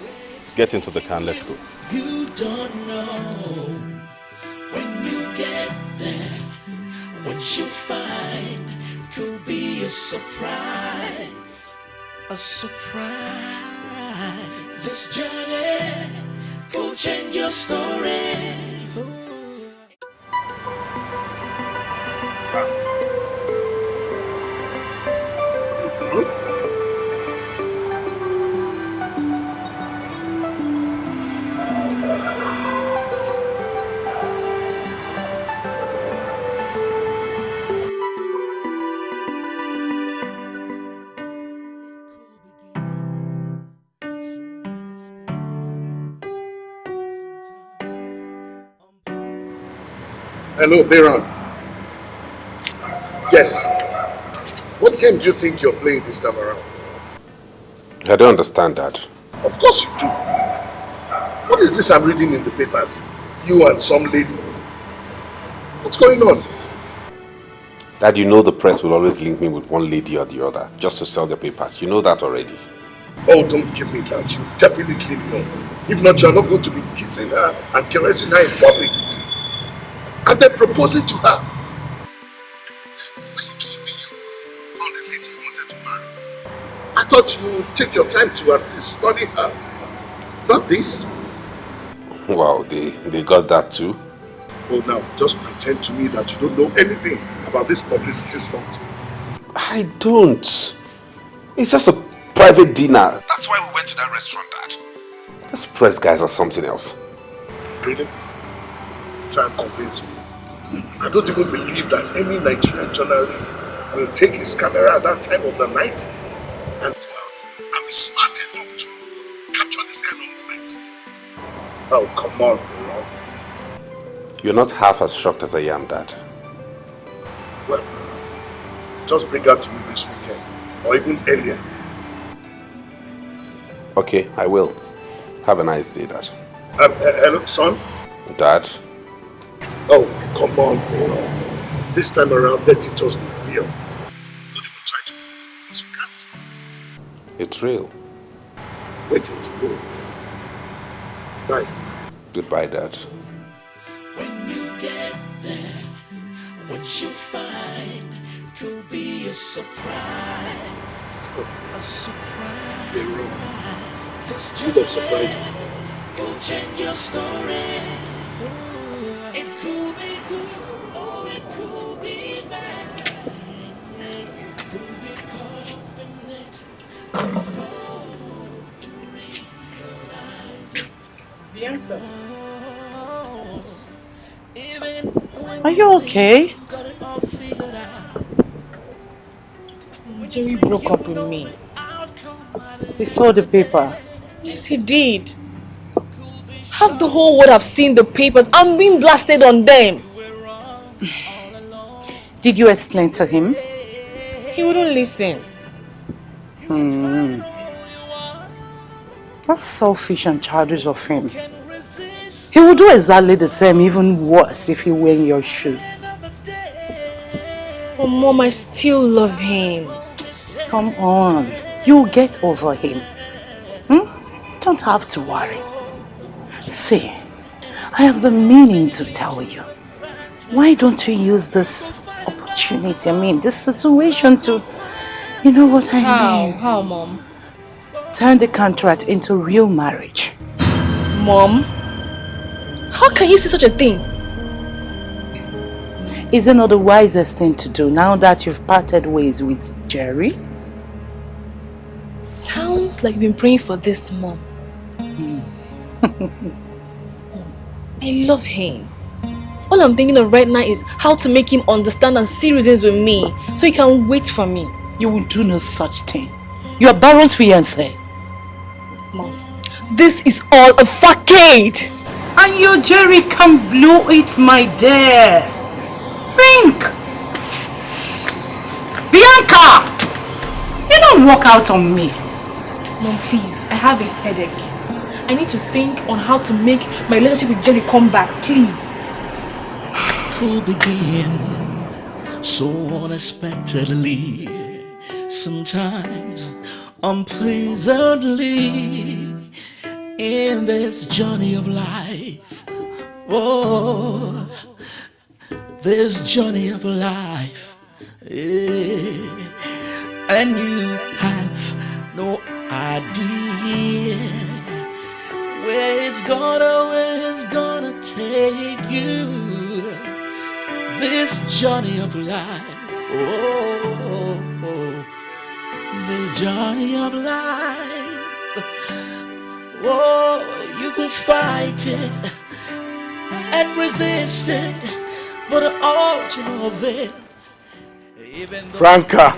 Get into the car and let's go. You don't know when you get there, what you find could be a surprise. A surprise. This journey could change your story. Hello, Baron. Yes. What game do you think you're playing this time around? I don't understand that. Of course you do. What is this I'm reading in the papers? You and some lady. What's going on? Dad, you know the press will always link me with one lady or the other just to sell their papers. You know that already. Oh, don't give me that. You definitely know. If not, you're not going to be kissing her and caressing her in public. And then proposing to her. When you told me you found a lady you wanted to marry, I thought you would take your time to at least study her. Not this. Wow, they got that too. Oh, now just pretend to me that you don't know anything about this publicity stunt. I don't. It's just a private dinner. That's why we went to that restaurant, Dad. These press guys are something else. Really? Try and convince me. I don't even believe that any Nigerian journalist will take his camera at that time of the night and go out and be smart enough to capture this kind of moment. Oh, come on, bro. You're not half as shocked as I am, Dad. Well, just bring her to me this weekend, or even earlier. Okay, I will. Have a nice day, Dad. Hello, son? Dad? Oh, come on, bro. This time around, let it just be real. Don't even try to be because you can't. It's real. Wait till it's good. Bye. Goodbye, Dad. When you get there, what you find could be a surprise. A surprise. You're wrong. This Full of surprises. could change your story. It could be good or it could be bad. Bianca. Are you okay? Jerry broke up with me. He saw the paper. Yes, he did. Half the whole world have seen the papers. I'm being blasted on them. Did you explain to him? He wouldn't listen. That's selfish and childish of him. He would do exactly the same, even worse, if he were in your shoes. But Mom, I still love him. Come on, you'll get over him. Don't have to worry. See, I have the meaning to tell you. Why don't you use this opportunity, this situation to, you know what I mean? How, Mom? Turn the contract into real marriage. Mom? How can you say such a thing? Is it not the wisest thing to do now that you've parted ways with Jerry? Sounds like you've been praying for this, Mom. I love him. All I'm thinking of right now is how to make him understand and see reasons with me so he can wait for me. You will do no such thing. You are Baron's fiancé. Mom, this is all a facade. And your Jerry can blow it, my dear. Think! Bianca! You don't walk out on me. Mom, please, I have a headache. I need to think on how to make my relationship with Jerry come back, please. Full begin so unexpectedly, sometimes unpleasantly, in this journey of life. Oh, this journey of life, and you have no idea where it's gonna take you. This journey of life, this journey of life. Oh, you could fight it and resist it, but all you know of it, Franca!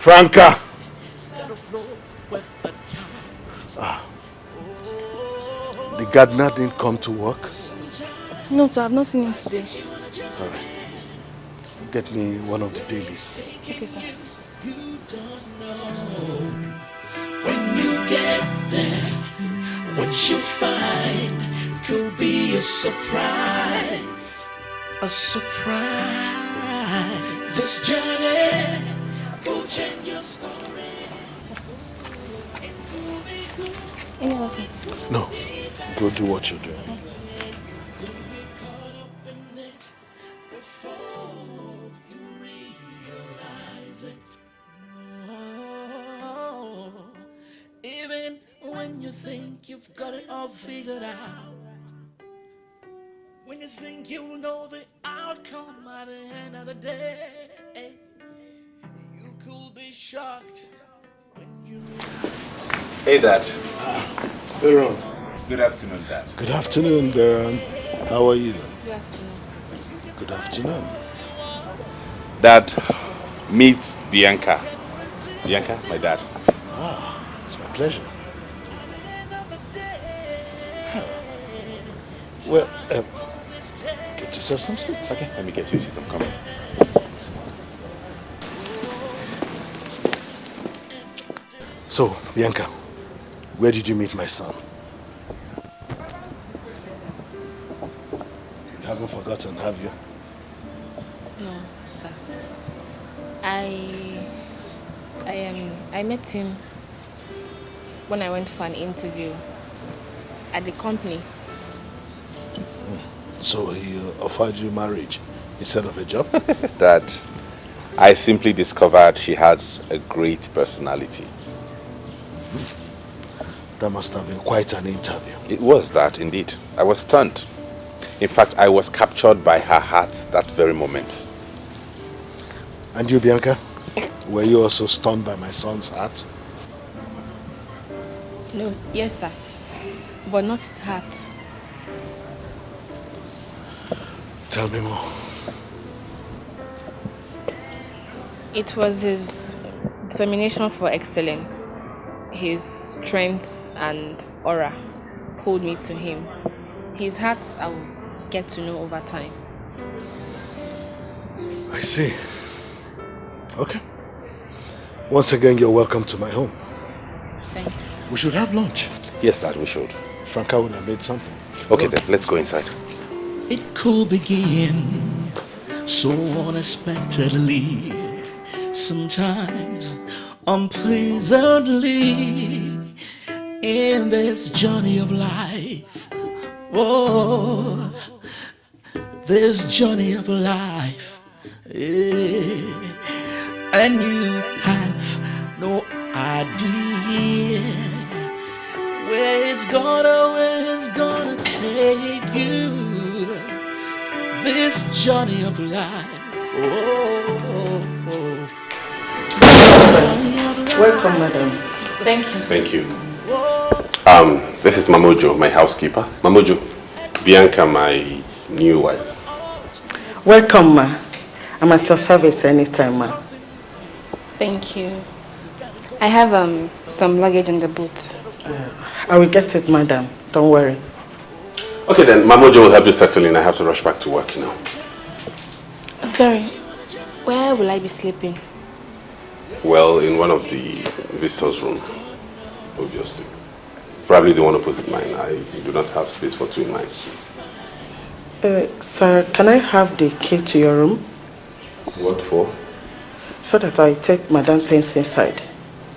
Franca! The gardener didn't come to work? No, sir, I've not seen him today. Alright. Get me one of the dailies. Okay, sir. When you get there, what you find could be a surprise. A surprise. This journey could change your story. Any other thing? No. Go do what you're doing. Even when you think you've got it all figured out, when you think you know the outcome at the end of the day, you could be shocked when you realize. Hey, Dad. Baron. Good afternoon, Dad. Good afternoon, Baron. How are you? Good afternoon. Good afternoon. Dad, meet Bianca. Bianca, my dad. Ah, it's my pleasure. Well, get yourself some seats. Okay, let me get you a seat. I'm coming. So, Bianca, where did you meet my son? You haven't forgotten, have you? No, sir. I met him when I went for an interview at the company. So he offered you marriage instead of a job? Dad, I simply discovered she has a great personality. That must have been quite an interview. It was that, indeed. I was stunned. In fact, I was captured by her heart that very moment. And you, Bianca? Were you also stunned by my son's heart? No, yes, sir. But not his heart. Tell me more. It was his determination for excellence, his strength and aura pulled me to him. His heart I will get to know over time. I see. Okay. Once again, you're welcome to my home. Thank you. We should have lunch. Yes, Dad, we should. Franca would have made something. Okay, then, let's go inside. It could begin so unexpectedly, sometimes unpleasantly, in this journey of life. Oh, this journey of life. And you have no idea where it's gonna take you. This journey of life. Welcome, madam. Thank you. Thank you. This is Mamojo, my housekeeper. Mamojo, Bianca, my new wife. Welcome, ma. I'm at your service anytime, ma. Thank you. I have some luggage in the boot. I will get it, madam. Don't worry. Okay then, Mamojo will help you settle in. I have to rush back to work now. Sorry, where will I be sleeping? Well, in one of the visitors' rooms, obviously. Probably the one opposite mine. I do not have space for two in mine. Sir, can I have the key to your room? What for? So that I take madam things inside.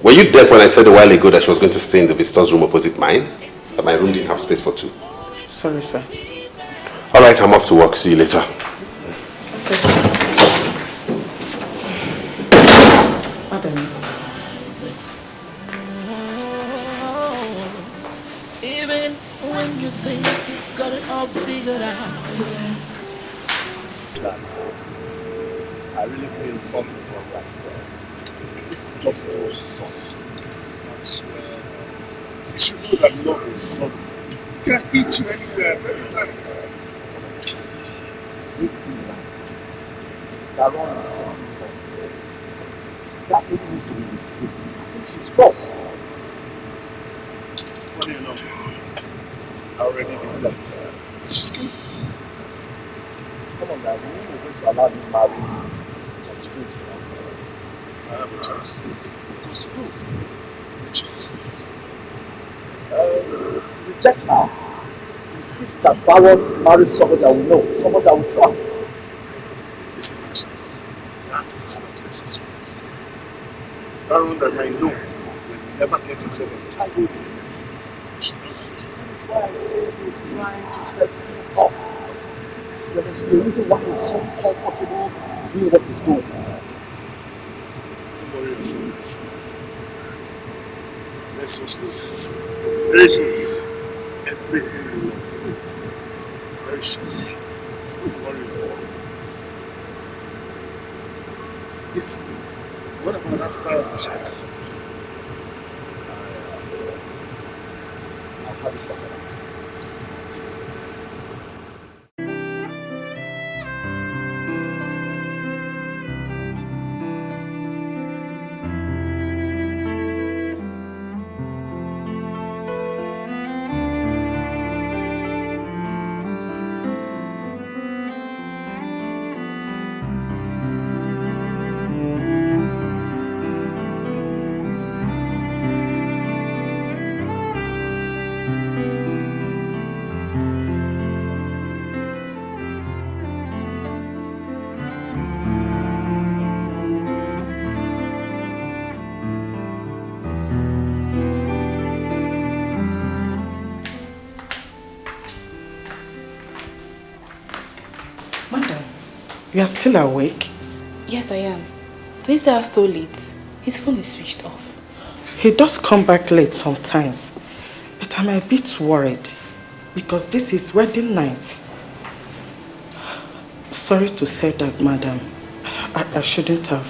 Were you deaf when I said a while ago that she was going to stay in the visitors' room opposite mine? That my room didn't have space for two? Sorry, sir. Alright, I'm off to work. See you later. Okay. Madam. Even when you think you've got it all figured out. I really feel something for that. Just for soft. I swear. You should know that love is something. You can't eat you anywhere, very time. This is that one is something. That is need to be mistaken. I think she's false. Funny enough, I already knew that she's good. Come on now, we need to allow you to marry me. I have a choice. Because who? Which is reject her. Insist that Baron marries somebody that we know, somebody that we trust. Listen, that is not necessary. Baron that I know will never get himself entangled in this. That's why he's trying to set things up. There is a reason why he's so comfortable doing what he's doing. Don't worry yourself. Let's just do this. Very soon, everything will be very soon. Don't worry yourself. Yes. What about that fire of the child? I'll have it somewhere. You are still awake? Yes, I am. Please stay up so late. His phone is switched off. He does come back late sometimes. But I'm a bit worried. Because this is wedding night. Sorry to say that, madam. I shouldn't have.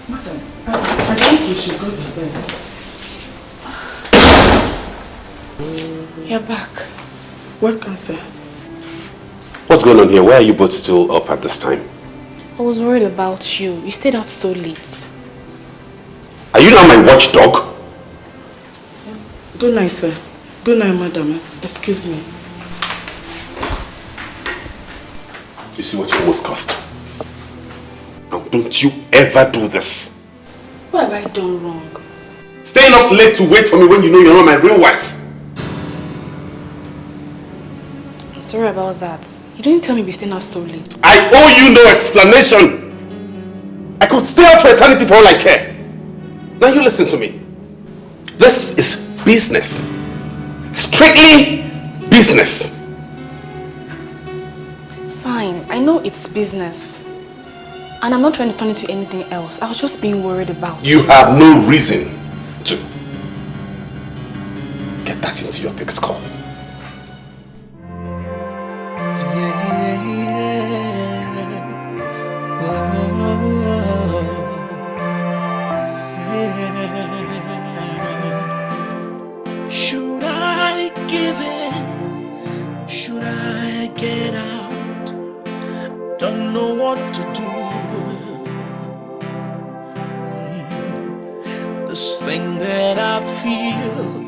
Madam, I think we should go to bed. You're back. Welcome, sir. What's going on here? Why are you both still up at this time? I was worried about you. You stayed out so late. Are you now my watchdog? Good night, sir. Good night, madam. Excuse me. You see what you almost cost? Now don't you ever do this. What have I done wrong? Staying up late to wait for me when you know you're not my real wife. I'm sorry about that. You didn't tell me you'd be staying out so late. I owe you no explanation. I could stay out for eternity for all I care. Now you listen to me. This is business. Strictly business. Fine, I know it's business. And I'm not trying to turn it to anything else. I was just being worried about you. Have no reason to. Get that into your thick skull. Should I give in? Should I get out? Don't know what to do. This thing that I feel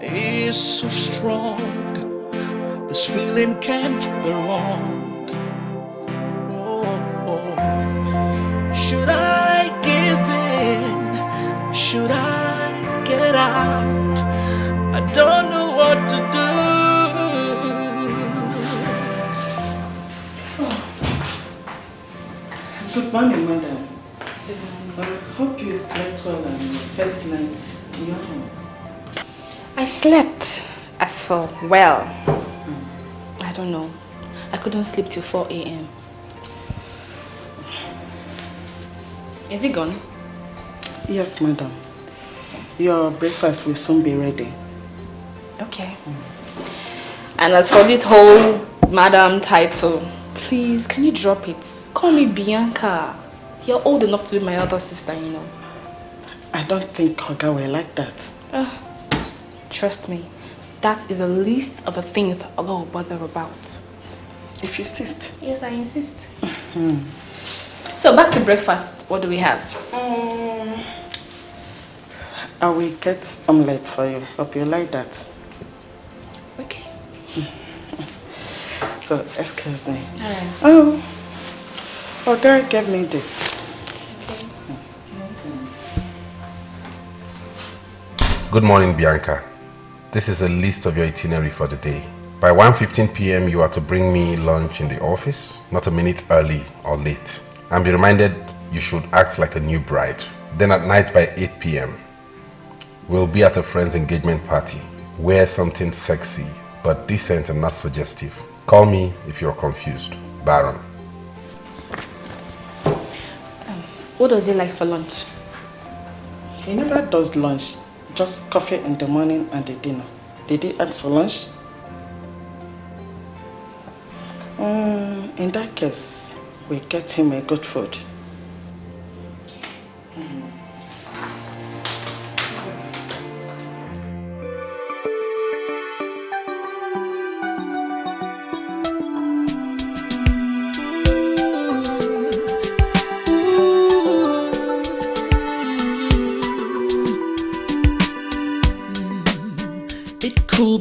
is so strong. This feeling can't be wrong. Oh. Should I give in? Should I get out? I don't know what to do. Good morning, madam. I hope you slept well on your first night in your home. I slept as well. I don't know. I couldn't sleep till 4 a.m. Is it gone? Yes, madam. Your breakfast will soon be ready. Okay. And as for this whole madam title, please, can you drop it? Call me Bianca. You're old enough to be my other sister, you know. I don't think Oga will like that. Trust me, that is a list of the things Oga will bother about. If you insist. Yes, I insist. So back to breakfast. What do we have? I will get omelette for you. Hope you like that. Okay. So, excuse me. Alright. Oh, Oga gave me this. Good morning, Bianca. This is a list of your itinerary for the day. By 1:15 p.m. you are to bring me lunch in the office, not a minute early or late. And be reminded you should act like a new bride. Then at night by 8 p.m. we'll be at a friend's engagement party. Wear something sexy but decent and not suggestive. Call me if you're confused. Baron. What does he like for lunch? He never does lunch. Just coffee in the morning and the dinner. Did he ask for lunch? In that case, we get him a good food.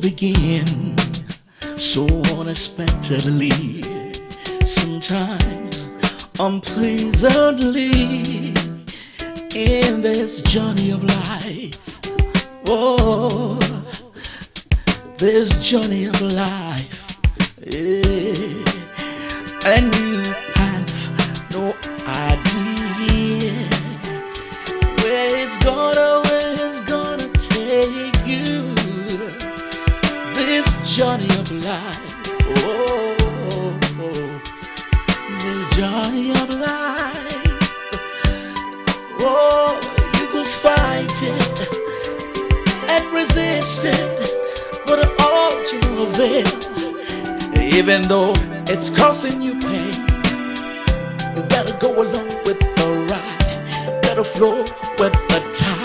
Begin so unexpectedly, sometimes unpleasantly, in this journey of life. Oh, this journey of life, yeah. And you have no idea where it's gonna take you. This journey of life, this journey of life, you will fight it and resist it, but all to no avail. Even though it's causing you pain, you better go along with the ride, better flow with the tide.